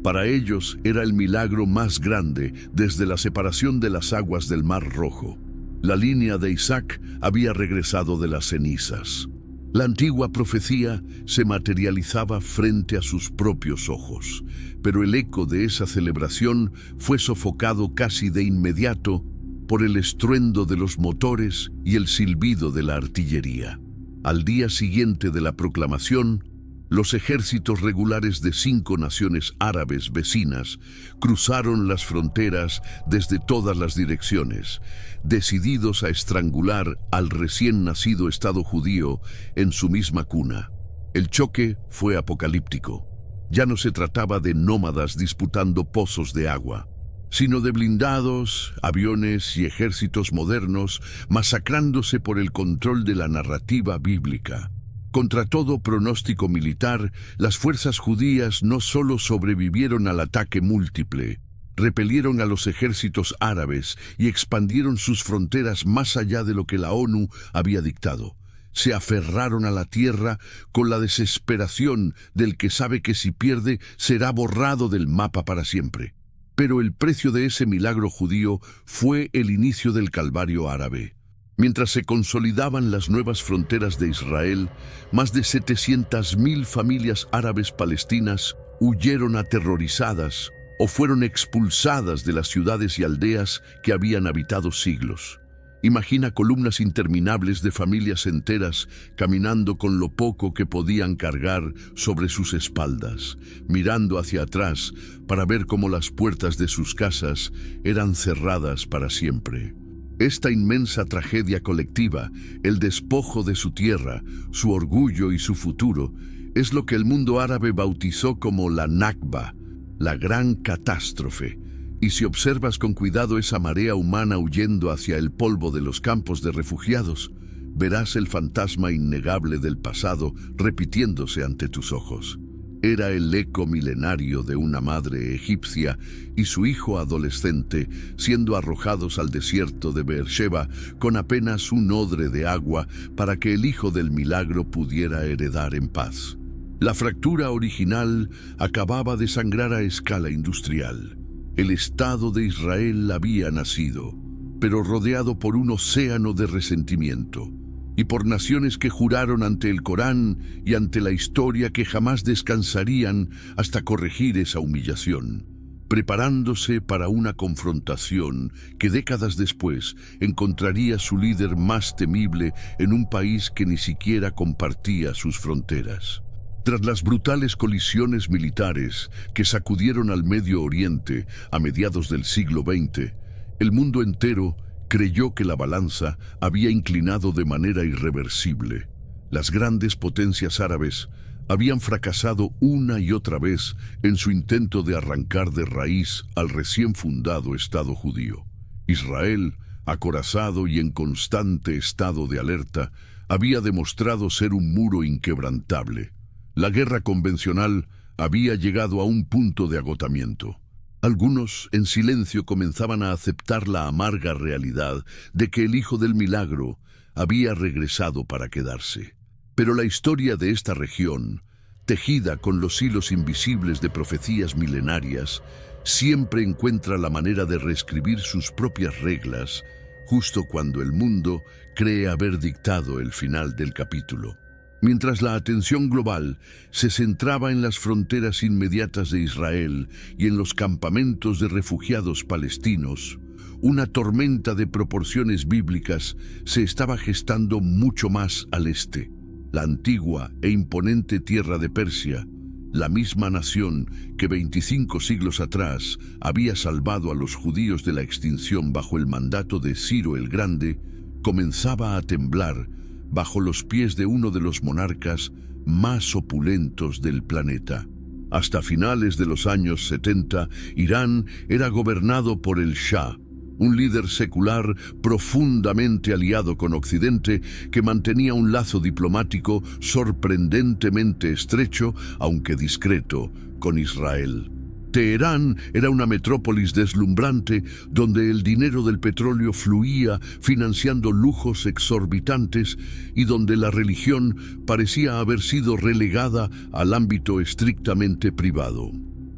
Para ellos era el milagro más grande desde la separación de las aguas del Mar Rojo. La línea de Isaac había regresado de las cenizas. La antigua profecía se materializaba frente a sus propios ojos, pero el eco de esa celebración fue sofocado casi de inmediato por el estruendo de los motores y el silbido de la artillería. Al día siguiente de la proclamación, los ejércitos regulares de 5 naciones árabes vecinas cruzaron las fronteras desde todas las direcciones, decididos a estrangular al recién nacido Estado judío en su misma cuna. El choque fue apocalíptico. Ya no se trataba de nómadas disputando pozos de agua, sino de blindados, aviones y ejércitos modernos masacrándose por el control de la narrativa bíblica. Contra todo pronóstico militar, las fuerzas judías no solo sobrevivieron al ataque múltiple, repelieron a los ejércitos árabes y expandieron sus fronteras más allá de lo que la ONU había dictado. Se aferraron a la tierra con la desesperación del que sabe que si pierde será borrado del mapa para siempre. Pero el precio de ese milagro judío fue el inicio del calvario árabe. Mientras se consolidaban las nuevas fronteras de Israel, más de 700.000 familias árabes palestinas huyeron aterrorizadas o fueron expulsadas de las ciudades y aldeas que habían habitado siglos. Imagina columnas interminables de familias enteras caminando con lo poco que podían cargar sobre sus espaldas, mirando hacia atrás para ver cómo las puertas de sus casas eran cerradas para siempre. Esta inmensa tragedia colectiva, el despojo de su tierra, su orgullo y su futuro, es lo que el mundo árabe bautizó como la Nakba, la gran catástrofe. Y si observas con cuidado esa marea humana huyendo hacia el polvo de los campos de refugiados, verás el fantasma innegable del pasado repitiéndose ante tus ojos. Era el eco milenario de una madre egipcia y su hijo adolescente siendo arrojados al desierto de Beersheba con apenas un odre de agua para que el hijo del milagro pudiera heredar en paz. La fractura original acababa de sangrar a escala industrial. El Estado de Israel había nacido, pero rodeado por un océano de resentimiento, y por naciones que juraron ante el Corán y ante la historia que jamás descansarían hasta corregir esa humillación, preparándose para una confrontación que décadas después encontraría su líder más temible en un país que ni siquiera compartía sus fronteras. Tras las brutales colisiones militares que sacudieron al Medio Oriente a mediados del siglo XX, el mundo entero creyó que la balanza había inclinado de manera irreversible. Las grandes potencias árabes habían fracasado una y otra vez en su intento de arrancar de raíz al recién fundado Estado judío. Israel, acorazado y en constante estado de alerta, había demostrado ser un muro inquebrantable. La guerra convencional había llegado a un punto de agotamiento. Algunos, en silencio, comenzaban a aceptar la amarga realidad de que el Hijo del Milagro había regresado para quedarse. Pero la historia de esta región, tejida con los hilos invisibles de profecías milenarias, siempre encuentra la manera de reescribir sus propias reglas, justo cuando el mundo cree haber dictado el final del capítulo. Mientras la atención global se centraba en las fronteras inmediatas de Israel y en los campamentos de refugiados palestinos, una tormenta de proporciones bíblicas se estaba gestando mucho más al este. La antigua e imponente tierra de Persia, la misma nación que 25 siglos atrás había salvado a los judíos de la extinción bajo el mandato de Ciro el Grande, comenzaba a temblar bajo los pies de uno de los monarcas más opulentos del planeta. Hasta finales de los años 70, Irán era gobernado por el Shah, un líder secular profundamente aliado con Occidente que mantenía un lazo diplomático sorprendentemente estrecho, aunque discreto, con Israel. Teherán era una metrópolis deslumbrante donde el dinero del petróleo fluía financiando lujos exorbitantes y donde la religión parecía haber sido relegada al ámbito estrictamente privado.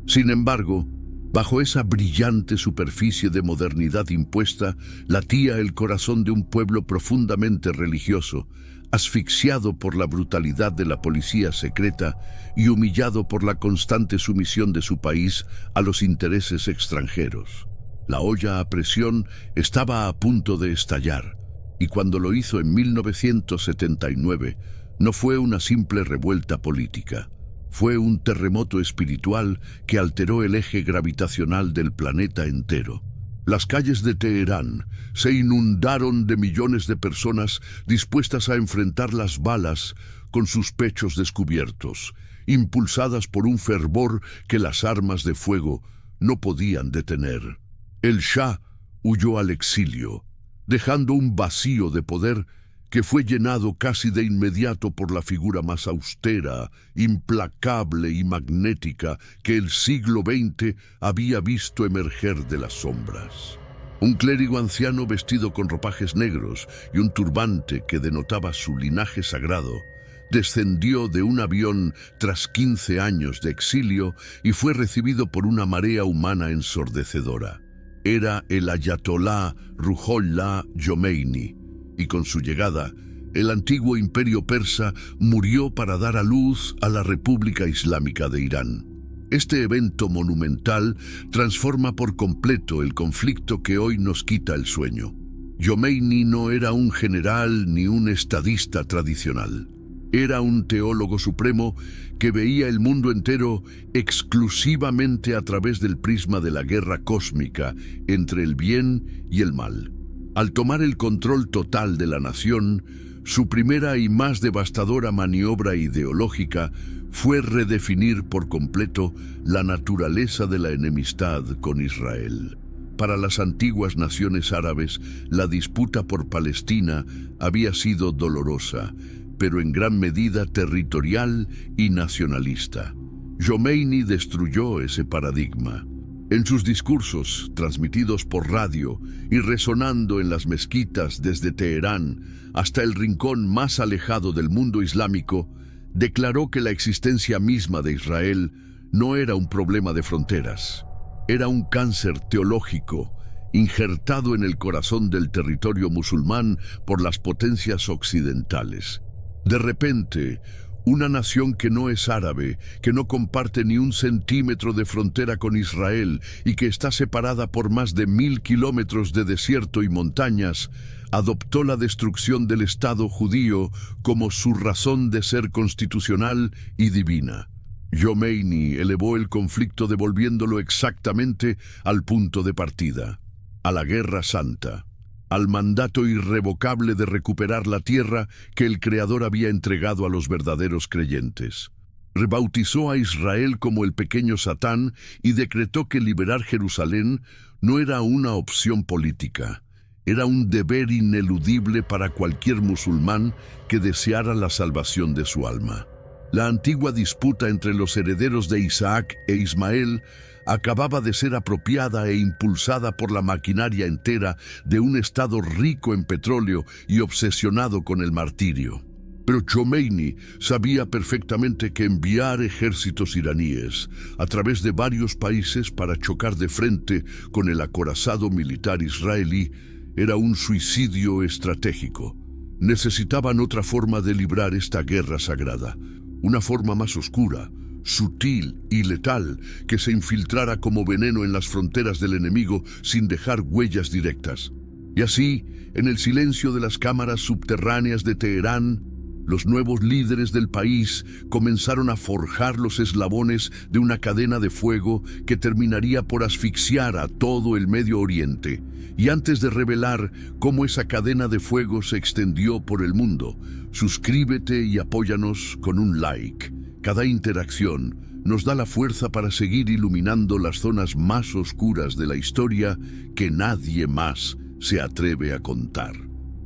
Sin embargo, bajo esa brillante superficie de modernidad impuesta, latía el corazón de un pueblo profundamente religioso, asfixiado por la brutalidad de la policía secreta y humillado por la constante sumisión de su país a los intereses extranjeros. La olla a presión estaba a punto de estallar, y cuando lo hizo en 1979, no fue una simple revuelta política. Fue un terremoto espiritual que alteró el eje gravitacional del planeta entero. Las calles de Teherán se inundaron de millones de personas dispuestas a enfrentar las balas con sus pechos descubiertos, impulsadas por un fervor que las armas de fuego no podían detener. El Shah huyó al exilio, dejando un vacío de poder que fue llenado casi de inmediato por la figura más austera, implacable y magnética que el siglo XX había visto emerger de las sombras. Un clérigo anciano vestido con ropajes negros y un turbante que denotaba su linaje sagrado, descendió de un avión tras 15 años de exilio y fue recibido por una marea humana ensordecedora. Era el ayatolá Ruhollah Khomeini, y con su llegada, el antiguo imperio persa murió para dar a luz a la República Islámica de Irán. Este evento monumental transforma por completo el conflicto que hoy nos quita el sueño. Khomeini no era un general ni un estadista tradicional. Era un teólogo supremo que veía el mundo entero exclusivamente a través del prisma de la guerra cósmica entre el bien y el mal. Al tomar el control total de la nación, su primera y más devastadora maniobra ideológica fue redefinir por completo la naturaleza de la enemistad con Israel. Para las antiguas naciones árabes, la disputa por Palestina había sido dolorosa, pero en gran medida territorial y nacionalista. Jomeini destruyó ese paradigma. En sus discursos, transmitidos por radio y resonando en las mezquitas desde Teherán hasta el rincón más alejado del mundo islámico, declaró que la existencia misma de Israel no era un problema de fronteras. Era un cáncer teológico injertado en el corazón del territorio musulmán por las potencias occidentales. De repente, una nación que no es árabe, que no comparte ni un centímetro de frontera con Israel y que está separada por más de 1000 kilómetros de desierto y montañas, adoptó la destrucción del Estado judío como su razón de ser constitucional y divina. Jomeini elevó el conflicto devolviéndolo exactamente al punto de partida, a la Guerra Santa, al mandato irrevocable de recuperar la tierra que el Creador había entregado a los verdaderos creyentes. Rebautizó a Israel como el pequeño Satán y decretó que liberar Jerusalén no era una opción política, era un deber ineludible para cualquier musulmán que deseara la salvación de su alma. La antigua disputa entre los herederos de Isaac e Ismael acababa de ser apropiada e impulsada por la maquinaria entera de un estado rico en petróleo y obsesionado con el martirio. Pero Jomeini sabía perfectamente que enviar ejércitos iraníes a través de varios países para chocar de frente con el acorazado militar israelí era un suicidio estratégico. Necesitaban otra forma de librar esta guerra sagrada, una forma más oscura, sutil y letal, que se infiltrara como veneno en las fronteras del enemigo sin dejar huellas directas. Y así, en el silencio de las cámaras subterráneas de Teherán, los nuevos líderes del país comenzaron a forjar los eslabones de una cadena de fuego que terminaría por asfixiar a todo el Medio Oriente. Y antes de revelar cómo esa cadena de fuego se extendió por el mundo, suscríbete y apóyanos con un like. Cada interacción nos da la fuerza para seguir iluminando las zonas más oscuras de la historia que nadie más se atreve a contar.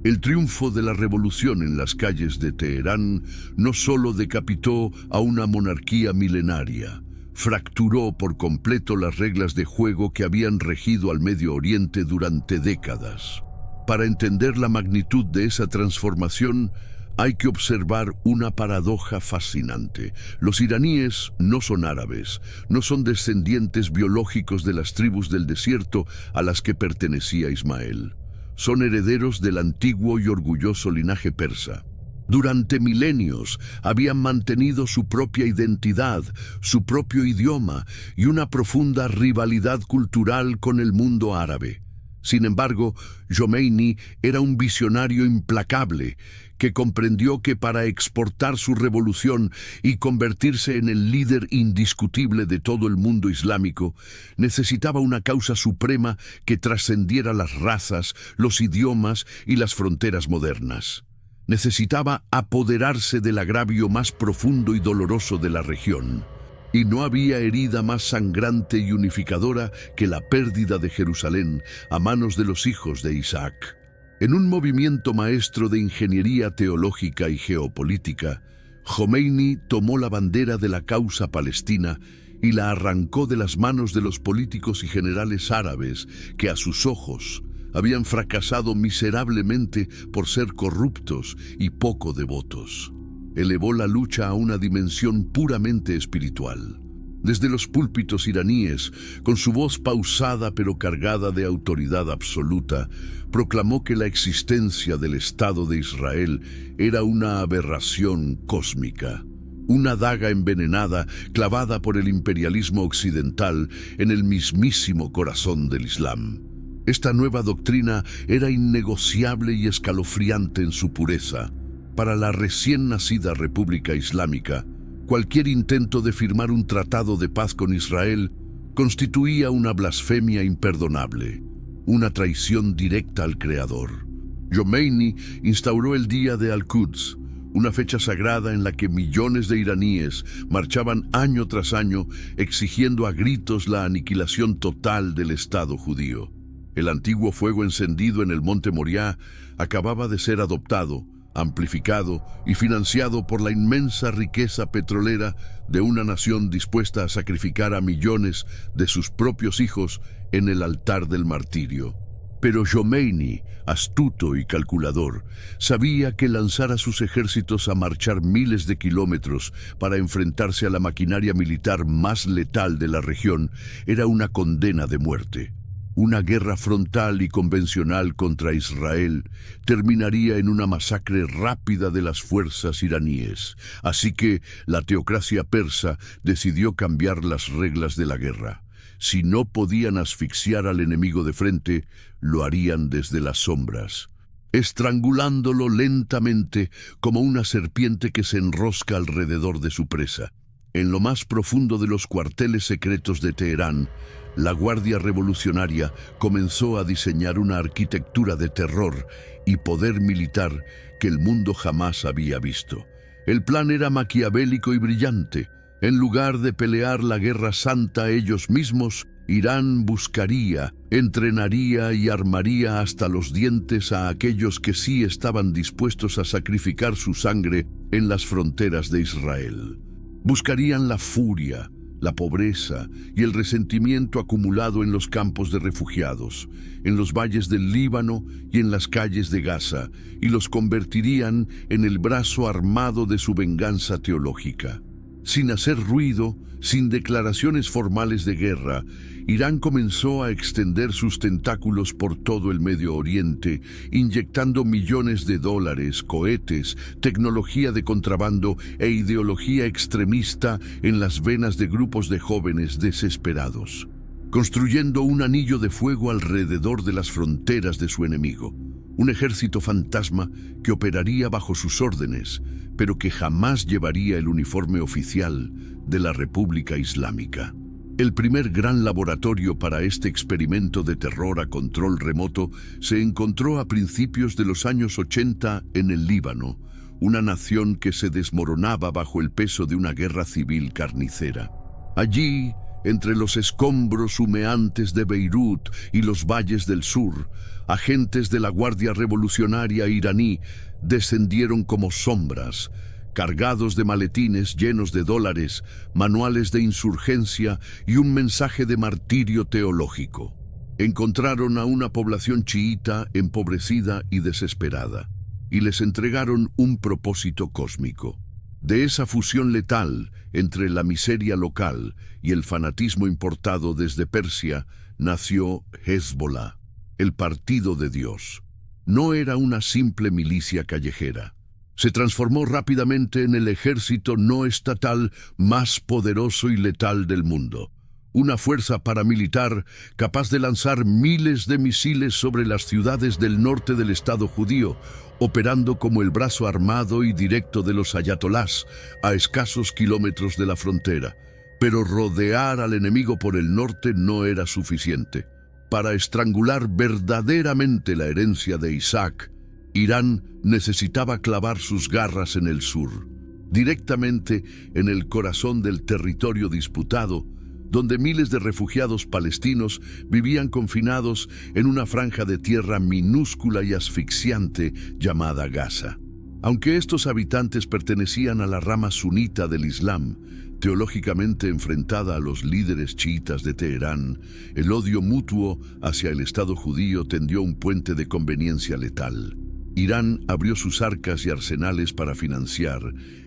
El triunfo de la revolución en las calles de Teherán no solo decapitó a una monarquía milenaria, fracturó por completo las reglas de juego que habían regido al Medio Oriente durante décadas. Para entender la magnitud de esa transformación, hay que observar una paradoja fascinante. Los iraníes no son árabes, no son descendientes biológicos de las tribus del desierto a las que pertenecía Ismael. Son herederos del antiguo y orgulloso linaje persa. Durante milenios habían mantenido su propia identidad, su propio idioma y una profunda rivalidad cultural con el mundo árabe. Sin embargo, Jomeini era un visionario implacable que comprendió que para exportar su revolución y convertirse en el líder indiscutible de todo el mundo islámico, necesitaba una causa suprema que trascendiera las razas, los idiomas y las fronteras modernas. Necesitaba apoderarse del agravio más profundo y doloroso de la región. Y no había herida más sangrante y unificadora que la pérdida de Jerusalén a manos de los hijos de Isaac. En un movimiento maestro de ingeniería teológica y geopolítica, Jomeini tomó la bandera de la causa palestina y la arrancó de las manos de los políticos y generales árabes que a sus ojos habían fracasado miserablemente por ser corruptos y poco devotos. Elevó la lucha a una dimensión puramente espiritual. Desde los púlpitos iraníes, con su voz pausada pero cargada de autoridad absoluta, proclamó que la existencia del Estado de Israel era una aberración cósmica, una daga envenenada clavada por el imperialismo occidental en el mismísimo corazón del Islam. Esta nueva doctrina era innegociable y escalofriante en su pureza. Para la recién nacida República Islámica, cualquier intento de firmar un tratado de paz con Israel constituía una blasfemia imperdonable, una traición directa al Creador. Jomeini instauró el Día de Al-Quds, una fecha sagrada en la que millones de iraníes marchaban año tras año exigiendo a gritos la aniquilación total del Estado judío. El antiguo fuego encendido en el monte Moriah acababa de ser adoptado, amplificado y financiado por la inmensa riqueza petrolera de una nación dispuesta a sacrificar a millones de sus propios hijos en el altar del martirio. Pero Jomeini, astuto y calculador, sabía que lanzar a sus ejércitos a marchar miles de kilómetros para enfrentarse a la maquinaria militar más letal de la región era una condena de muerte. Una guerra frontal y convencional contra Israel terminaría en una masacre rápida de las fuerzas iraníes. Así que la teocracia persa decidió cambiar las reglas de la guerra. Si no podían asfixiar al enemigo de frente, lo harían desde las sombras, estrangulándolo lentamente como una serpiente que se enrosca alrededor de su presa. En lo más profundo de los cuarteles secretos de Teherán, la Guardia Revolucionaria comenzó a diseñar una arquitectura de terror y poder militar que el mundo jamás había visto. El plan era maquiavélico y brillante. En lugar de pelear la guerra santa ellos mismos, Irán buscaría, entrenaría y armaría hasta los dientes a aquellos que sí estaban dispuestos a sacrificar su sangre en las fronteras de Israel. Buscarían la furia, la pobreza y el resentimiento acumulado en los campos de refugiados, en los valles del Líbano y en las calles de Gaza, y los convertirían en el brazo armado de su venganza teológica. Sin hacer ruido, sin declaraciones formales de guerra, Irán comenzó a extender sus tentáculos por todo el Medio Oriente, inyectando millones de dólares, cohetes, tecnología de contrabando e ideología extremista en las venas de grupos de jóvenes desesperados, construyendo un anillo de fuego alrededor de las fronteras de su enemigo. Un ejército fantasma que operaría bajo sus órdenes, pero que jamás llevaría el uniforme oficial de la República Islámica. El primer gran laboratorio para este experimento de terror a control remoto se encontró a principios de los años 80 en el Líbano, una nación que se desmoronaba bajo el peso de una guerra civil carnicera. Allí, entre los escombros humeantes de Beirut y los valles del sur, agentes de la Guardia Revolucionaria iraní descendieron como sombras, cargados de maletines llenos de dólares, manuales de insurgencia y un mensaje de martirio teológico. Encontraron a una población chiita empobrecida y desesperada, y les entregaron un propósito cósmico. De esa fusión letal entre la miseria local y el fanatismo importado desde Persia, nació Hezbollah, el Partido de Dios. No era una simple milicia callejera. Se transformó rápidamente en el ejército no estatal más poderoso y letal del mundo. Una fuerza paramilitar capaz de lanzar miles de misiles sobre las ciudades del norte del Estado judío, operando como el brazo armado y directo de los ayatolás a escasos kilómetros de la frontera. Pero rodear al enemigo por el norte no era suficiente. Para estrangular verdaderamente la herencia de Isaac, Irán necesitaba clavar sus garras en el sur, directamente en el corazón del territorio disputado, donde miles de refugiados palestinos vivían confinados en una franja de tierra minúscula y asfixiante llamada Gaza. Aunque estos habitantes pertenecían a la rama sunita del Islam, teológicamente enfrentada a los líderes chiitas de Teherán, el odio mutuo hacia el Estado judío tendió un puente de conveniencia letal. Irán abrió sus arcas y arsenales para financiar,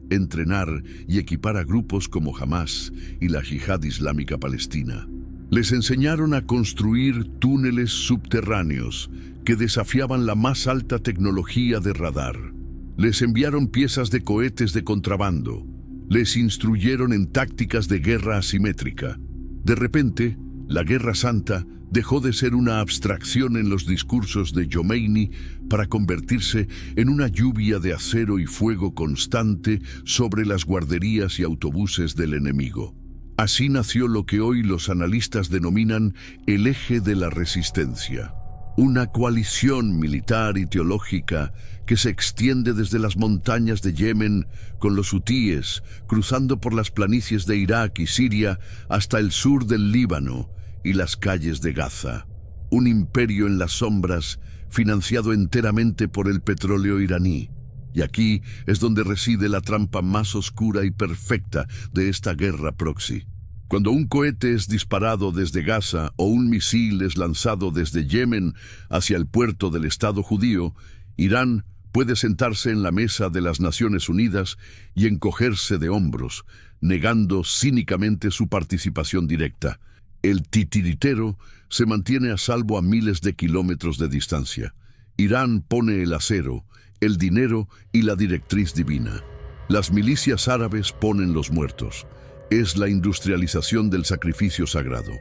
entrenar y equipar a grupos como Hamas y la Yihad Islámica Palestina. Les enseñaron a construir túneles subterráneos que desafiaban la más alta tecnología de radar. Les enviaron piezas de cohetes de contrabando. Les instruyeron en tácticas de guerra asimétrica. De repente, la Guerra Santa dejó de ser una abstracción en los discursos de Jomeini para convertirse en una lluvia de acero y fuego constante sobre las guarderías y autobuses del enemigo. Así nació lo que hoy los analistas denominan el eje de la resistencia, una coalición militar y teológica que se extiende desde las montañas de Yemen con los hutíes, cruzando por las planicies de Irak y Siria hasta el sur del Líbano y las calles de Gaza. Un imperio en las sombras, financiado enteramente por el petróleo iraní. Y aquí es donde reside la trampa más oscura y perfecta de esta guerra proxy. Cuando un cohete es disparado desde Gaza o un misil es lanzado desde Yemen hacia el puerto del Estado judío, Irán puede sentarse en la mesa de las Naciones Unidas y encogerse de hombros, negando cínicamente su participación directa. El titiritero se mantiene a salvo a miles de kilómetros de distancia. Irán pone el acero, el dinero y la directriz divina. Las milicias árabes ponen los muertos. Es la industrialización del sacrificio sagrado.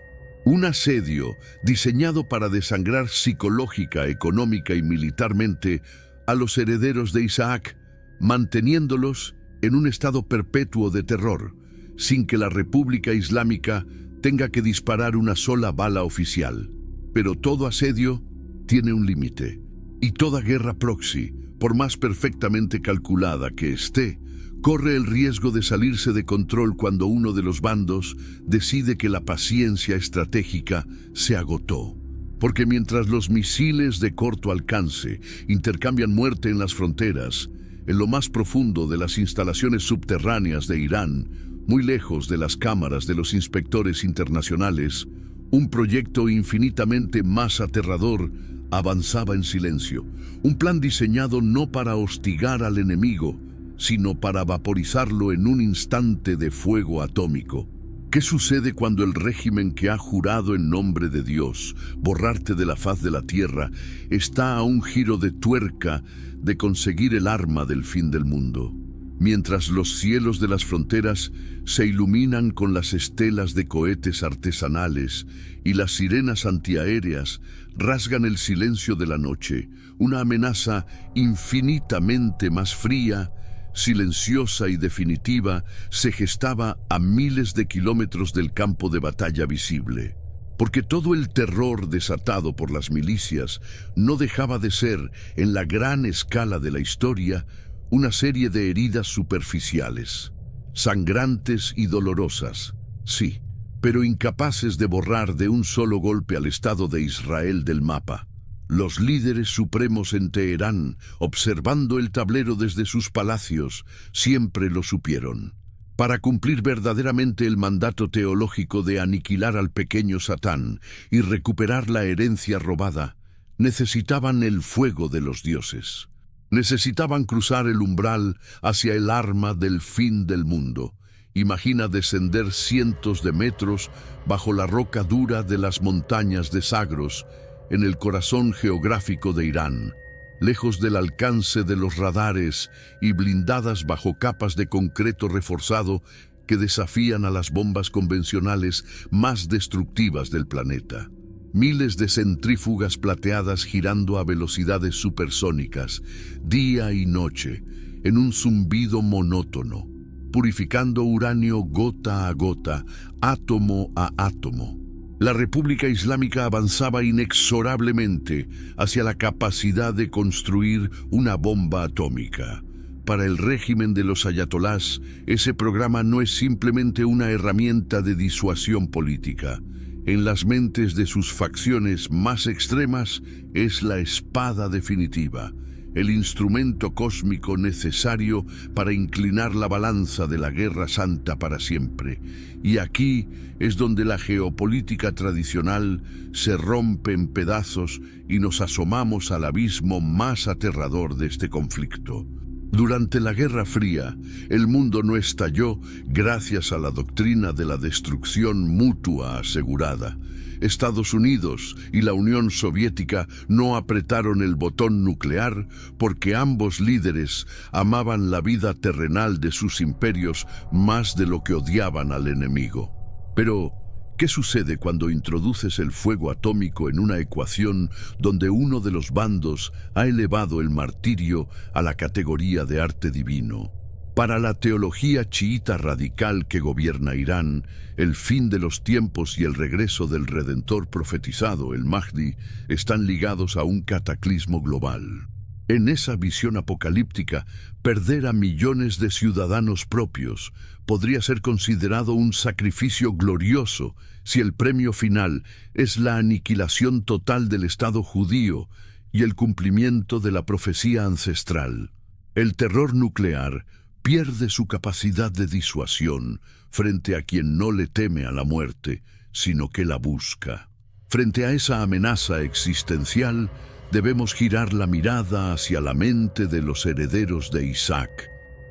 Un asedio diseñado para desangrar psicológica, económica y militarmente a los herederos de Isaac, manteniéndolos en un estado perpetuo de terror, sin que la República Islámica tenga que disparar una sola bala oficial. Pero todo asedio tiene un límite, y toda guerra proxy, por más perfectamente calculada que esté, corre el riesgo de salirse de control cuando uno de los bandos decide que la paciencia estratégica se agotó. Porque mientras los misiles de corto alcance intercambian muerte en las fronteras, en lo más profundo de las instalaciones subterráneas de Irán, muy lejos de las cámaras de los inspectores internacionales, un proyecto infinitamente más aterrador avanzaba en silencio. Un plan diseñado no para hostigar al enemigo, sino para vaporizarlo en un instante de fuego atómico. ¿Qué sucede cuando el régimen que ha jurado en nombre de Dios borrarte de la faz de la tierra está a un giro de tuerca de conseguir el arma del fin del mundo? Mientras los cielos de las fronteras se iluminan con las estelas de cohetes artesanales y las sirenas antiaéreas rasgan el silencio de la noche, una amenaza infinitamente más fría, silenciosa y definitiva se gestaba a miles de kilómetros del campo de batalla visible. Porque todo el terror desatado por las milicias no dejaba de ser, en la gran escala de la historia, una serie de heridas superficiales, sangrantes y dolorosas, sí, pero incapaces de borrar de un solo golpe al Estado de Israel del mapa. Los líderes supremos en Teherán, observando el tablero desde sus palacios, siempre lo supieron. Para cumplir verdaderamente el mandato teológico de aniquilar al pequeño Satán y recuperar la herencia robada, necesitaban el fuego de los dioses. Necesitaban cruzar el umbral hacia el arma del fin del mundo. Imagina descender cientos de metros bajo la roca dura de las montañas de Zagros, en el corazón geográfico de Irán, lejos del alcance de los radares y blindadas bajo capas de concreto reforzado que desafían a las bombas convencionales más destructivas del planeta. Miles de centrífugas plateadas girando a velocidades supersónicas, día y noche, en un zumbido monótono, purificando uranio gota a gota, átomo a átomo. La República Islámica avanzaba inexorablemente hacia la capacidad de construir una bomba atómica. Para el régimen de los ayatolás, ese programa no es simplemente una herramienta de disuasión política. En las mentes de sus facciones más extremas es la espada definitiva, el instrumento cósmico necesario para inclinar la balanza de la Guerra Santa para siempre. Y aquí es donde la geopolítica tradicional se rompe en pedazos y nos asomamos al abismo más aterrador de este conflicto. Durante la Guerra Fría, el mundo no estalló gracias a la doctrina de la destrucción mutua asegurada. Estados Unidos y la Unión Soviética no apretaron el botón nuclear porque ambos líderes amaban la vida terrenal de sus imperios más de lo que odiaban al enemigo. Pero, ¿qué sucede cuando introduces el fuego atómico en una ecuación donde uno de los bandos ha elevado el martirio a la categoría de arte divino? Para la teología chiita radical que gobierna Irán, el fin de los tiempos y el regreso del Redentor profetizado, el Mahdi, están ligados a un cataclismo global. En esa visión apocalíptica, perder a millones de ciudadanos propios podría ser considerado un sacrificio glorioso si el premio final es la aniquilación total del Estado judío y el cumplimiento de la profecía ancestral. El terror nuclear pierde su capacidad de disuasión frente a quien no le teme a la muerte, sino que la busca. Frente a esa amenaza existencial, debemos girar la mirada hacia la mente de los herederos de Isaac,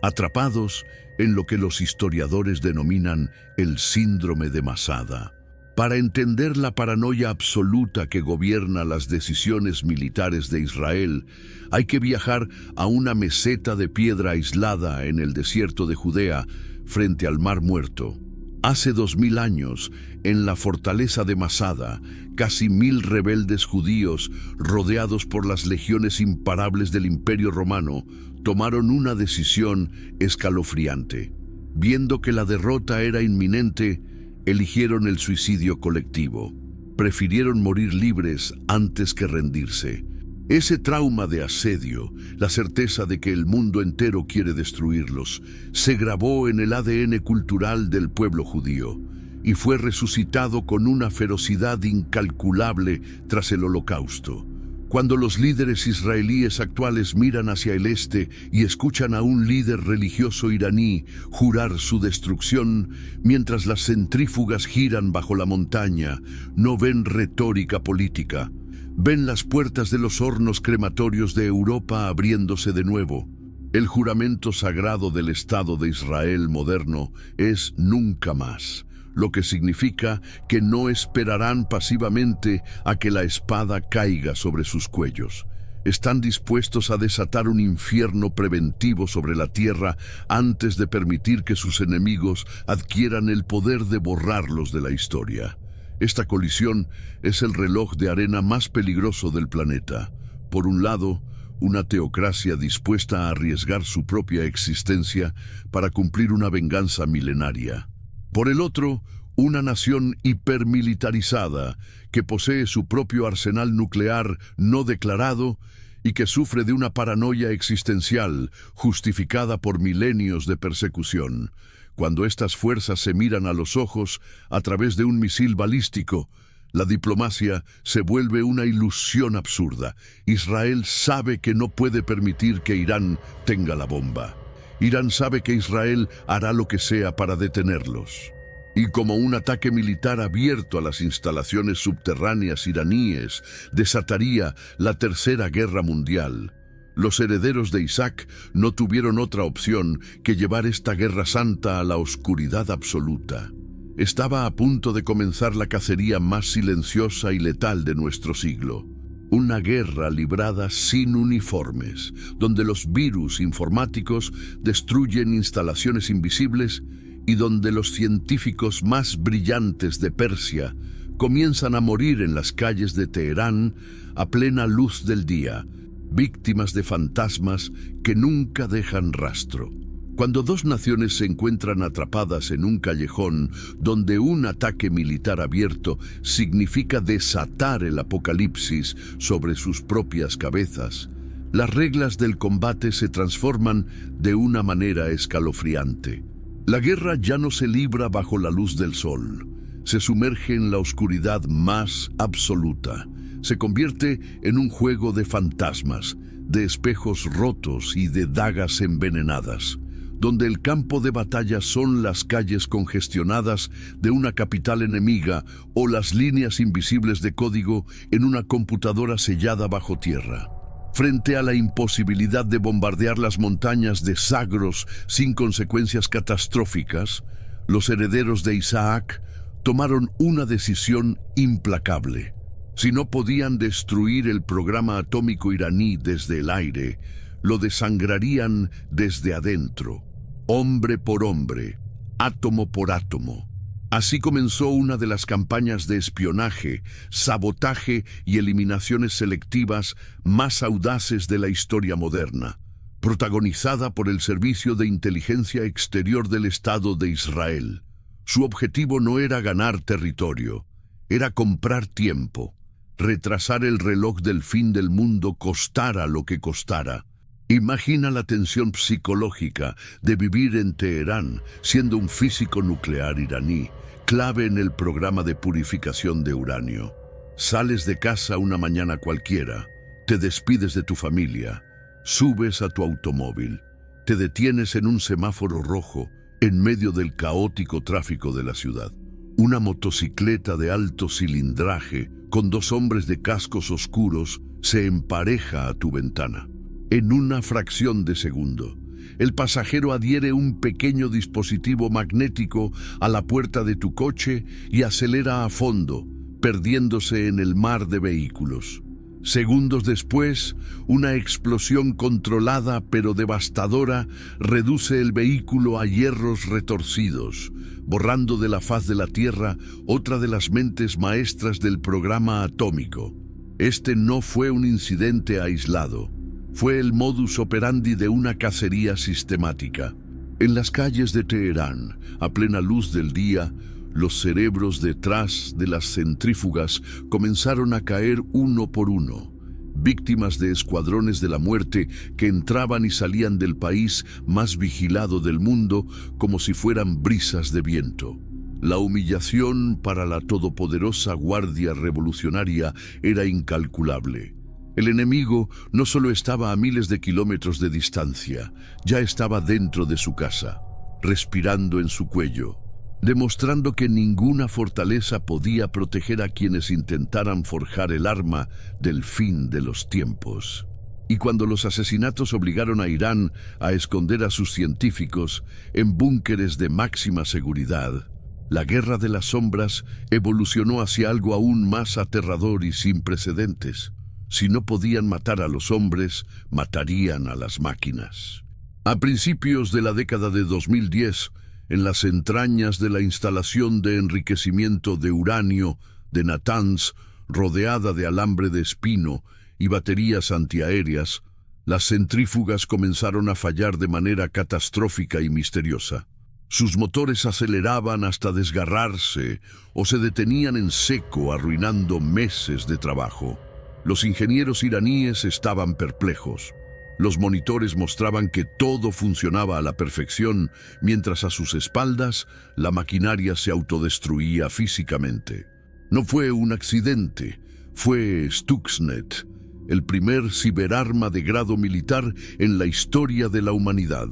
atrapados en lo que los historiadores denominan el síndrome de Masada. Para entender la paranoia absoluta que gobierna las decisiones militares de Israel, hay que viajar a una meseta de piedra aislada en el desierto de Judea, frente al Mar Muerto. Hace 2000 años, en la fortaleza de Masada, casi 1000 rebeldes judíos, rodeados por las legiones imparables del Imperio Romano, tomaron una decisión escalofriante. Viendo que la derrota era inminente, eligieron el suicidio colectivo. Prefirieron morir libres antes que rendirse. Ese trauma de asedio, la certeza de que el mundo entero quiere destruirlos, se grabó en el ADN cultural del pueblo judío y fue resucitado con una ferocidad incalculable tras el Holocausto. Cuando los líderes israelíes actuales miran hacia el este y escuchan a un líder religioso iraní jurar su destrucción, mientras las centrífugas giran bajo la montaña, no ven retórica política. Ven las puertas de los hornos crematorios de Europa abriéndose de nuevo. El juramento sagrado del Estado de Israel moderno es nunca más, lo que significa que no esperarán pasivamente a que la espada caiga sobre sus cuellos. Están dispuestos a desatar un infierno preventivo sobre la tierra antes de permitir que sus enemigos adquieran el poder de borrarlos de la historia. Esta colisión es el reloj de arena más peligroso del planeta. Por un lado, una teocracia dispuesta a arriesgar su propia existencia para cumplir una venganza milenaria. Por el otro, una nación hipermilitarizada que posee su propio arsenal nuclear no declarado y que sufre de una paranoia existencial justificada por milenios de persecución. Cuando estas fuerzas se miran a los ojos a través de un misil balístico, la diplomacia se vuelve una ilusión absurda. Israel sabe que no puede permitir que Irán tenga la bomba. Irán sabe que Israel hará lo que sea para detenerlos. Y como un ataque militar abierto a las instalaciones subterráneas iraníes desataría la Tercera Guerra Mundial, los herederos de Isaac no tuvieron otra opción que llevar esta guerra santa a la oscuridad absoluta. Estaba a punto de comenzar la cacería más silenciosa y letal de nuestro siglo. Una guerra librada sin uniformes, donde los virus informáticos destruyen instalaciones invisibles y donde los científicos más brillantes de Persia comienzan a morir en las calles de Teherán a plena luz del día, víctimas de fantasmas que nunca dejan rastro. Cuando dos naciones se encuentran atrapadas en un callejón donde un ataque militar abierto significa desatar el apocalipsis sobre sus propias cabezas, las reglas del combate se transforman de una manera escalofriante. La guerra ya no se libra bajo la luz del sol, se sumerge en la oscuridad más absoluta. Se convierte en un juego de fantasmas, de espejos rotos y de dagas envenenadas, donde el campo de batalla son las calles congestionadas de una capital enemiga o las líneas invisibles de código en una computadora sellada bajo tierra. Frente a la imposibilidad de bombardear las montañas de Zagros sin consecuencias catastróficas, los herederos de Isaac tomaron una decisión implacable. Si no podían destruir el programa atómico iraní desde el aire, lo desangrarían desde adentro, hombre por hombre, átomo por átomo. Así comenzó una de las campañas de espionaje, sabotaje y eliminaciones selectivas más audaces de la historia moderna, protagonizada por el Servicio de Inteligencia Exterior del Estado de Israel. Su objetivo no era ganar territorio, era comprar tiempo, retrasar el reloj del fin del mundo costara lo que costara. Imagina la tensión psicológica de vivir en Teherán siendo un físico nuclear iraní, clave en el programa de purificación de uranio. Sales de casa una mañana cualquiera, te despides de tu familia Subes a tu automóvil, te detienes en un semáforo rojo en medio del caótico tráfico de la ciudad. Una motocicleta de alto cilindraje con 2 hombres de cascos oscuros se empareja a tu ventana. En una fracción de segundo, el pasajero adhiere un pequeño dispositivo magnético a la puerta de tu coche y acelera a fondo, perdiéndose en el mar de vehículos. Segundos después, una explosión controlada pero devastadora reduce el vehículo a hierros retorcidos, borrando de la faz de la Tierra otra de las mentes maestras del programa atómico. Este no fue un incidente aislado, fue el modus operandi de una cacería sistemática. En las calles de Teherán, a plena luz del día, los cerebros detrás de las centrífugas comenzaron a caer uno por uno, víctimas de escuadrones de la muerte que entraban y salían del país más vigilado del mundo como si fueran brisas de viento. La humillación para la todopoderosa Guardia Revolucionaria era incalculable. El enemigo no solo estaba a miles de kilómetros de distancia, ya estaba dentro de su casa, respirando en su cuello, demostrando que ninguna fortaleza podía proteger a quienes intentaran forjar el arma del fin de los tiempos. Y cuando los asesinatos obligaron a Irán a esconder a sus científicos en búnkeres de máxima seguridad, la guerra de las sombras evolucionó hacia algo aún más aterrador y sin precedentes. Si no podían matar a los hombres, matarían a las máquinas. A principios de la década de 2010, en las entrañas de la instalación de enriquecimiento de uranio de Natanz, rodeada de alambre de espino y baterías antiaéreas, las centrífugas comenzaron a fallar de manera catastrófica y misteriosa. Sus motores aceleraban hasta desgarrarse o se detenían en seco, arruinando meses de trabajo. Los ingenieros iraníes estaban perplejos. Los monitores mostraban que todo funcionaba a la perfección, mientras a sus espaldas la maquinaria se autodestruía físicamente. No fue un accidente, fue Stuxnet, el primer ciberarma de grado militar en la historia de la humanidad.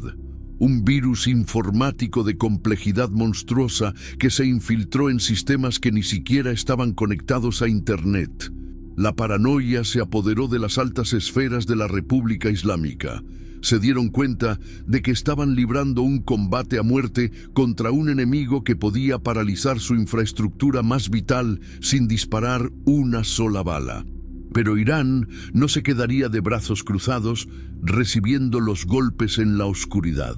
Un virus informático de complejidad monstruosa que se infiltró en sistemas que ni siquiera estaban conectados a Internet. La paranoia se apoderó de las altas esferas de la República Islámica. Se dieron cuenta de que estaban librando un combate a muerte contra un enemigo que podía paralizar su infraestructura más vital sin disparar una sola bala. Pero Irán no se quedaría de brazos cruzados recibiendo los golpes en la oscuridad.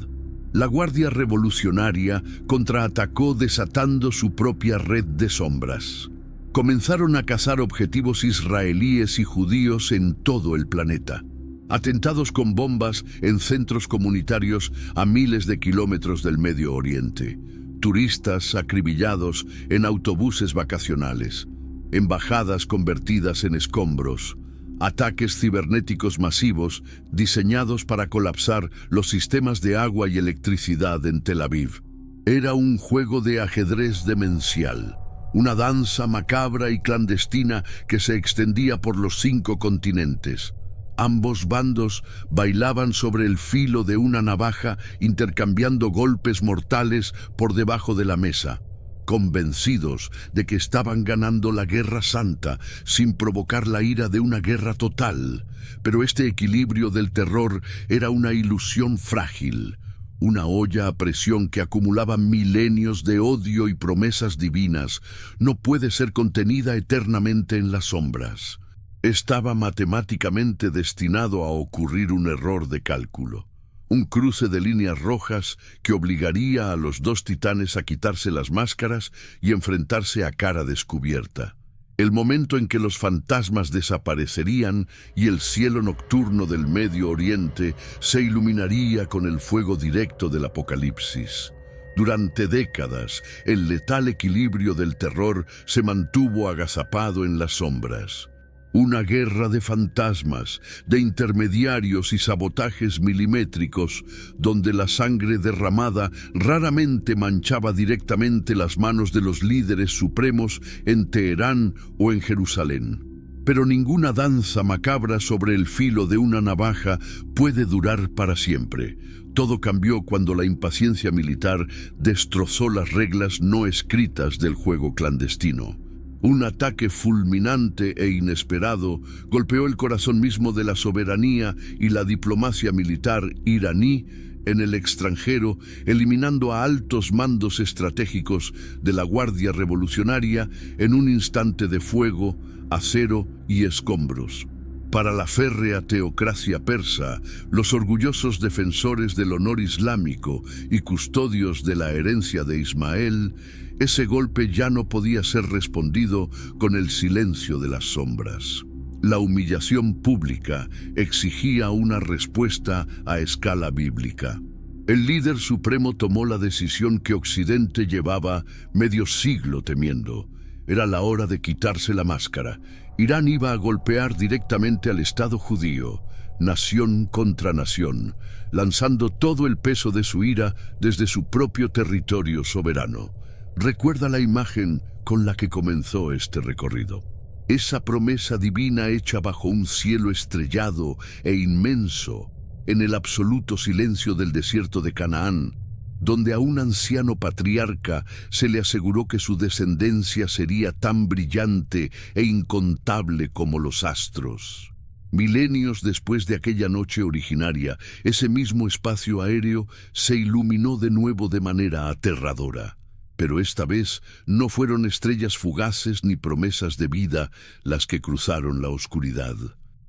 La Guardia Revolucionaria contraatacó desatando su propia red de sombras. Comenzaron a cazar objetivos israelíes y judíos en todo el planeta. Atentados con bombas en centros comunitarios a miles de kilómetros del Medio Oriente. Turistas acribillados en autobuses vacacionales. Embajadas convertidas en escombros. Ataques cibernéticos masivos diseñados para colapsar los sistemas de agua y electricidad en Tel Aviv. Era un juego de ajedrez demencial. Una danza macabra y clandestina que se extendía por los 5 continentes. Ambos bandos bailaban sobre el filo de una navaja, intercambiando golpes mortales por debajo de la mesa, convencidos de que estaban ganando la guerra santa sin provocar la ira de una guerra total. Pero este equilibrio del terror era una ilusión frágil. Una olla a presión que acumulaba milenios de odio y promesas divinas no puede ser contenida eternamente en las sombras. Estaba matemáticamente destinado a ocurrir un error de cálculo. Un cruce de líneas rojas que obligaría a los 2 titanes a quitarse las máscaras y enfrentarse a cara descubierta. El momento en que los fantasmas desaparecerían y el cielo nocturno del Medio Oriente se iluminaría con el fuego directo del apocalipsis. Durante décadas, el letal equilibrio del terror se mantuvo agazapado en las sombras. Una guerra de fantasmas, de intermediarios y sabotajes milimétricos, donde la sangre derramada raramente manchaba directamente las manos de los líderes supremos en Teherán o en Jerusalén. Pero ninguna danza macabra sobre el filo de una navaja puede durar para siempre. Todo cambió cuando la impaciencia militar destrozó las reglas no escritas del juego clandestino. Un ataque fulminante e inesperado golpeó el corazón mismo de la soberanía y la diplomacia militar iraní en el extranjero, eliminando a altos mandos estratégicos de la Guardia Revolucionaria en un instante de fuego, acero y escombros. Para la férrea teocracia persa, los orgullosos defensores del honor islámico y custodios de la herencia de Ismael, ese golpe ya no podía ser respondido con el silencio de las sombras. La humillación pública exigía una respuesta a escala bíblica. El líder supremo tomó la decisión que Occidente llevaba medio siglo temiendo. Era la hora de quitarse la máscara. Irán iba a golpear directamente al Estado judío, nación contra nación, lanzando todo el peso de su ira desde su propio territorio soberano. Recuerda la imagen con la que comenzó este recorrido. Esa promesa divina hecha bajo un cielo estrellado e inmenso, en el absoluto silencio del desierto de Canaán, donde a un anciano patriarca se le aseguró que su descendencia sería tan brillante e incontable como los astros. Milenios después de aquella noche originaria, ese mismo espacio aéreo se iluminó de nuevo de manera aterradora. Pero esta vez no fueron estrellas fugaces ni promesas de vida las que cruzaron la oscuridad,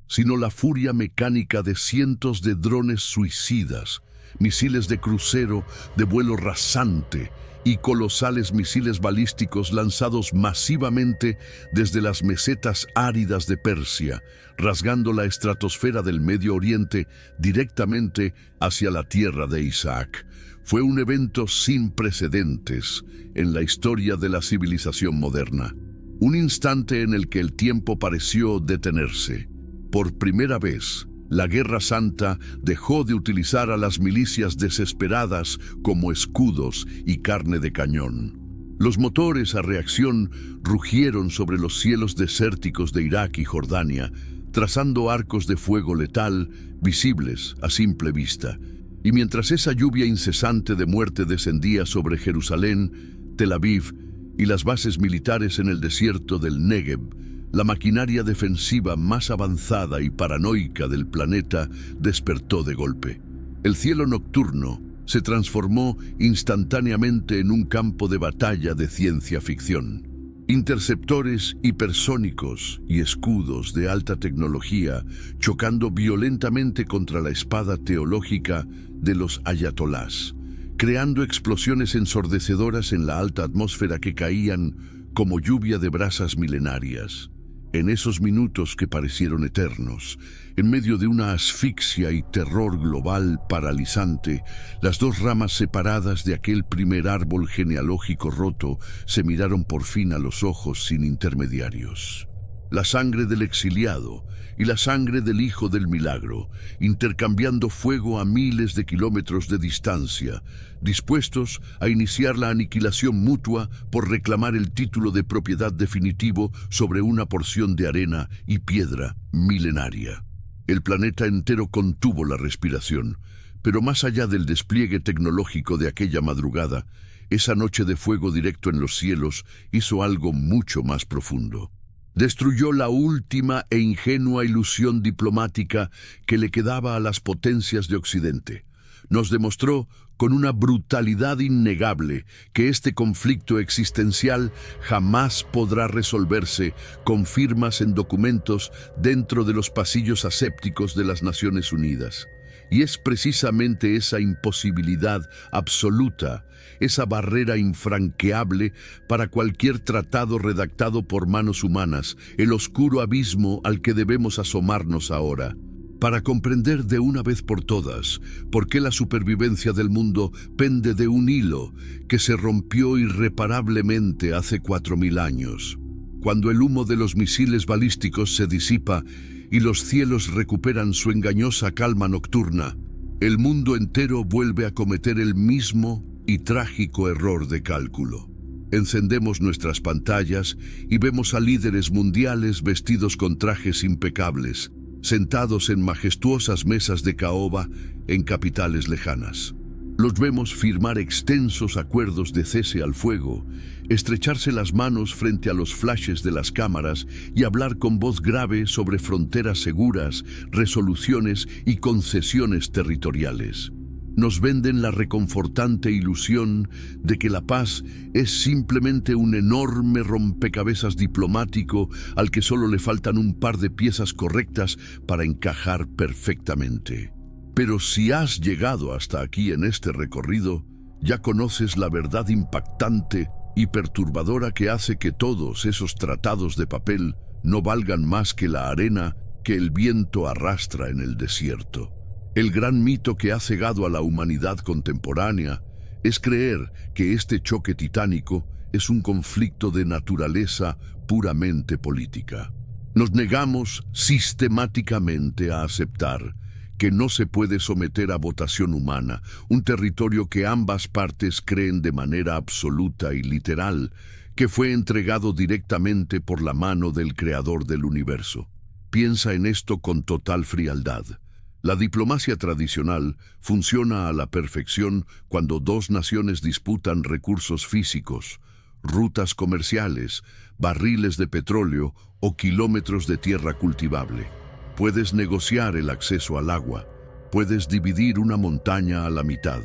sino la furia mecánica de cientos de drones suicidas, misiles de crucero de vuelo rasante y colosales misiles balísticos lanzados masivamente desde las mesetas áridas de Persia, rasgando la estratosfera del Medio Oriente directamente hacia la tierra de Isaac. Fue un evento sin precedentes en la historia de la civilización moderna. Un instante en el que el tiempo pareció detenerse. Por primera vez, la Guerra Santa dejó de utilizar a las milicias desesperadas como escudos y carne de cañón. Los motores a reacción rugieron sobre los cielos desérticos de Irak y Jordania, trazando arcos de fuego letal visibles a simple vista. Y mientras esa lluvia incesante de muerte descendía sobre Jerusalén, Tel Aviv y las bases militares en el desierto del Negev, la maquinaria defensiva más avanzada y paranoica del planeta despertó de golpe. El cielo nocturno se transformó instantáneamente en un campo de batalla de ciencia ficción. Interceptores hipersónicos y escudos de alta tecnología chocando violentamente contra la espada teológica de los ayatolás, creando explosiones ensordecedoras en la alta atmósfera que caían como lluvia de brasas milenarias. En esos minutos que parecieron eternos, en medio de una asfixia y terror global paralizante, las dos ramas separadas de aquel primer árbol genealógico roto se miraron por fin a los ojos sin intermediarios. La sangre del exiliado y la sangre del hijo del milagro, intercambiando fuego a miles de kilómetros de distancia, dispuestos a iniciar la aniquilación mutua por reclamar el título de propiedad definitivo sobre una porción de arena y piedra milenaria. El planeta entero contuvo la respiración, pero más allá del despliegue tecnológico de aquella madrugada, esa noche de fuego directo en los cielos hizo algo mucho más profundo. Destruyó la última e ingenua ilusión diplomática que le quedaba a las potencias de Occidente. Nos demostró con una brutalidad innegable que este conflicto existencial jamás podrá resolverse con firmas en documentos dentro de los pasillos asépticos de las Naciones Unidas. Y es precisamente esa imposibilidad absoluta, esa barrera infranqueable para cualquier tratado redactado por manos humanas, el oscuro abismo al que debemos asomarnos ahora, para comprender de una vez por todas por qué la supervivencia del mundo pende de un hilo que se rompió irreparablemente hace 4000 años. Cuando el humo de los misiles balísticos se disipa y los cielos recuperan su engañosa calma nocturna, el mundo entero vuelve a cometer el mismo y trágico error de cálculo. Encendemos nuestras pantallas y vemos a líderes mundiales vestidos con trajes impecables, sentados en majestuosas mesas de caoba en capitales lejanas. Los vemos firmar extensos acuerdos de cese al fuego, estrecharse las manos frente a los flashes de las cámaras y hablar con voz grave sobre fronteras seguras, resoluciones y concesiones territoriales. Nos venden la reconfortante ilusión de que la paz es simplemente un enorme rompecabezas diplomático al que solo le faltan un par de piezas correctas para encajar perfectamente. Pero si has llegado hasta aquí en este recorrido, ya conoces la verdad impactante y perturbadora que hace que todos esos tratados de papel no valgan más que la arena que el viento arrastra en el desierto. El gran mito que ha cegado a la humanidad contemporánea es creer que este choque titánico es un conflicto de naturaleza puramente política. Nos negamos sistemáticamente a aceptar que no se puede someter a votación humana un territorio que ambas partes creen de manera absoluta y literal que fue entregado directamente por la mano del creador del universo. Piensa en esto con total frialdad. La diplomacia tradicional funciona a la perfección cuando dos naciones disputan recursos físicos, rutas comerciales, barriles de petróleo o kilómetros de tierra cultivable. Puedes negociar el acceso al agua, puedes dividir una montaña a la mitad,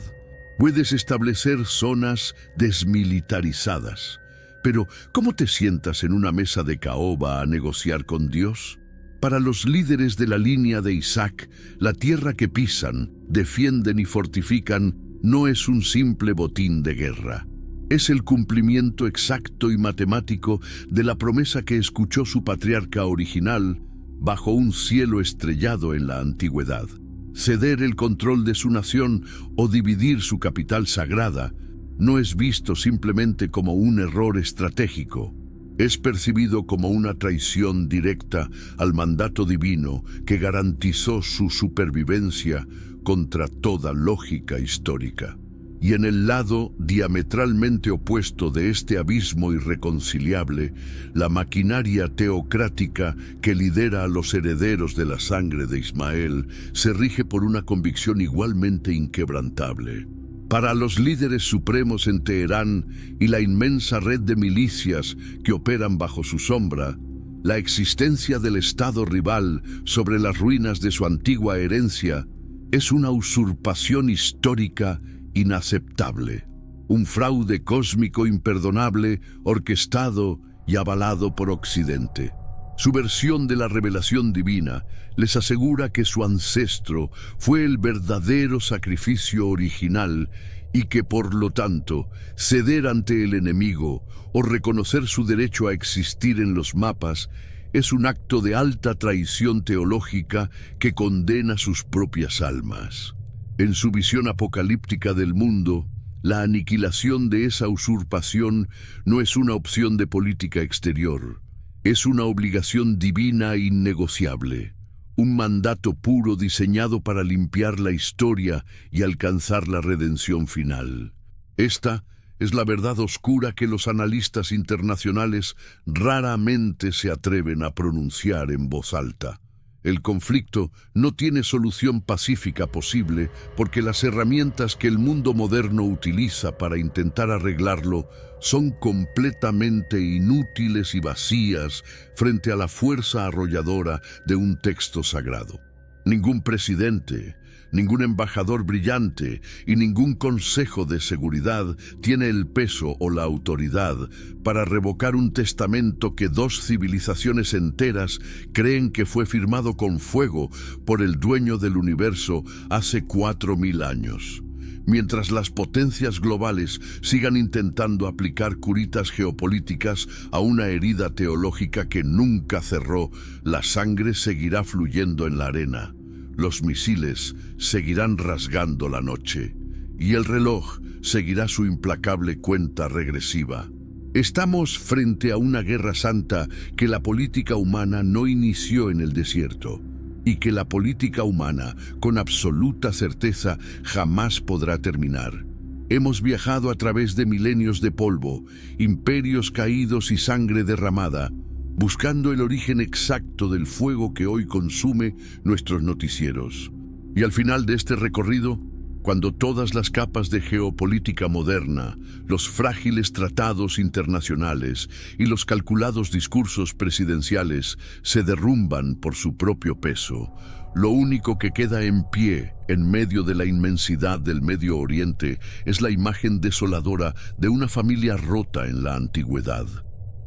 puedes establecer zonas desmilitarizadas. Pero, ¿cómo te sientas en una mesa de caoba a negociar con Dios? Para los líderes de la línea de Isaac, la tierra que pisan, defienden y fortifican no es un simple botín de guerra. Es el cumplimiento exacto y matemático de la promesa que escuchó su patriarca original bajo un cielo estrellado en la antigüedad. Ceder el control de su nación o dividir su capital sagrada no es visto simplemente como un error estratégico. Es percibido como una traición directa al mandato divino que garantizó su supervivencia contra toda lógica histórica. Y en el lado diametralmente opuesto de este abismo irreconciliable, la maquinaria teocrática que lidera a los herederos de la sangre de Ismael se rige por una convicción igualmente inquebrantable. Para los líderes supremos en Teherán y la inmensa red de milicias que operan bajo su sombra, la existencia del Estado rival sobre las ruinas de su antigua herencia es una usurpación histórica inaceptable, un fraude cósmico imperdonable orquestado y avalado por Occidente. Su versión de la revelación divina les asegura que su ancestro fue el verdadero sacrificio original y que, por lo tanto, ceder ante el enemigo o reconocer su derecho a existir en los mapas es un acto de alta traición teológica que condena sus propias almas. En su visión apocalíptica del mundo, la aniquilación de esa usurpación no es una opción de política exterior. Es una obligación divina e innegociable, un mandato puro diseñado para limpiar la historia y alcanzar la redención final. Esta es la verdad oscura que los analistas internacionales raramente se atreven a pronunciar en voz alta. El conflicto no tiene solución pacífica posible porque las herramientas que el mundo moderno utiliza para intentar arreglarlo son completamente inútiles y vacías frente a la fuerza arrolladora de un texto sagrado. Ningún presidente, ningún embajador brillante y ningún consejo de seguridad tiene el peso o la autoridad para revocar un testamento que dos civilizaciones enteras creen que fue firmado con fuego por el dueño del universo hace 4000 años. Mientras las potencias globales sigan intentando aplicar curitas geopolíticas a una herida teológica que nunca cerró, la sangre seguirá fluyendo en la arena. Los misiles seguirán rasgando la noche y el reloj seguirá su implacable cuenta regresiva. Estamos frente a una guerra santa que la política humana no inició en el desierto y que la política humana, con absoluta certeza, jamás podrá terminar. Hemos viajado a través de milenios de polvo, imperios caídos y sangre derramada, buscando el origen exacto del fuego que hoy consume nuestros noticieros. Y al final de este recorrido, cuando todas las capas de geopolítica moderna, los frágiles tratados internacionales y los calculados discursos presidenciales se derrumban por su propio peso, lo único que queda en pie en medio de la inmensidad del Medio Oriente es la imagen desoladora de una familia rota en la antigüedad.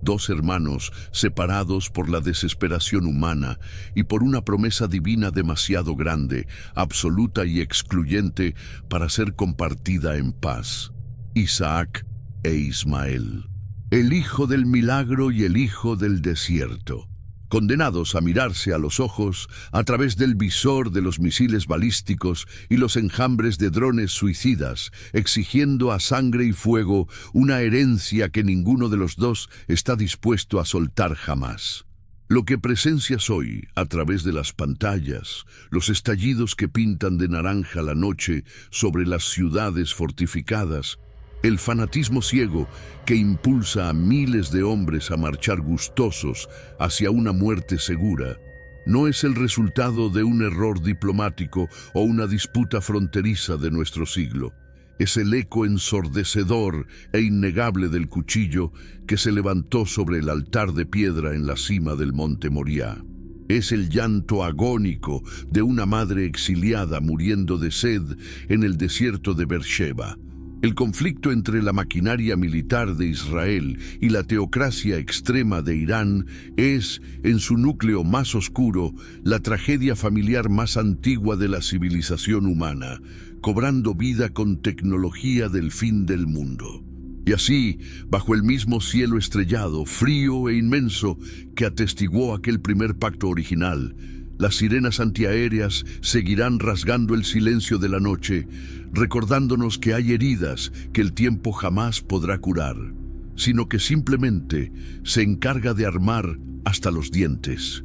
Dos hermanos separados por la desesperación humana y por una promesa divina demasiado grande, absoluta y excluyente para ser compartida en paz. Isaac e Ismael. El hijo del milagro y el hijo del desierto. Condenados a mirarse a los ojos a través del visor de los misiles balísticos y los enjambres de drones suicidas, exigiendo a sangre y fuego una herencia que ninguno de los dos está dispuesto a soltar jamás. Lo que presencias hoy a través de las pantallas, los estallidos que pintan de naranja la noche sobre las ciudades fortificadas, el fanatismo ciego que impulsa a miles de hombres a marchar gustosos hacia una muerte segura, no es el resultado de un error diplomático o una disputa fronteriza de nuestro siglo. Es el eco ensordecedor e innegable del cuchillo que se levantó sobre el altar de piedra en la cima del monte Moriah. Es el llanto agónico de una madre exiliada muriendo de sed en el desierto de Beersheba. El conflicto entre la maquinaria militar de Israel y la teocracia extrema de Irán es, en su núcleo más oscuro, la tragedia familiar más antigua de la civilización humana, cobrando vida con tecnología del fin del mundo. Y así, bajo el mismo cielo estrellado, frío e inmenso que atestiguó aquel primer pacto original, las sirenas antiaéreas seguirán rasgando el silencio de la noche, recordándonos que hay heridas que el tiempo jamás podrá curar, sino que simplemente se encarga de armar hasta los dientes.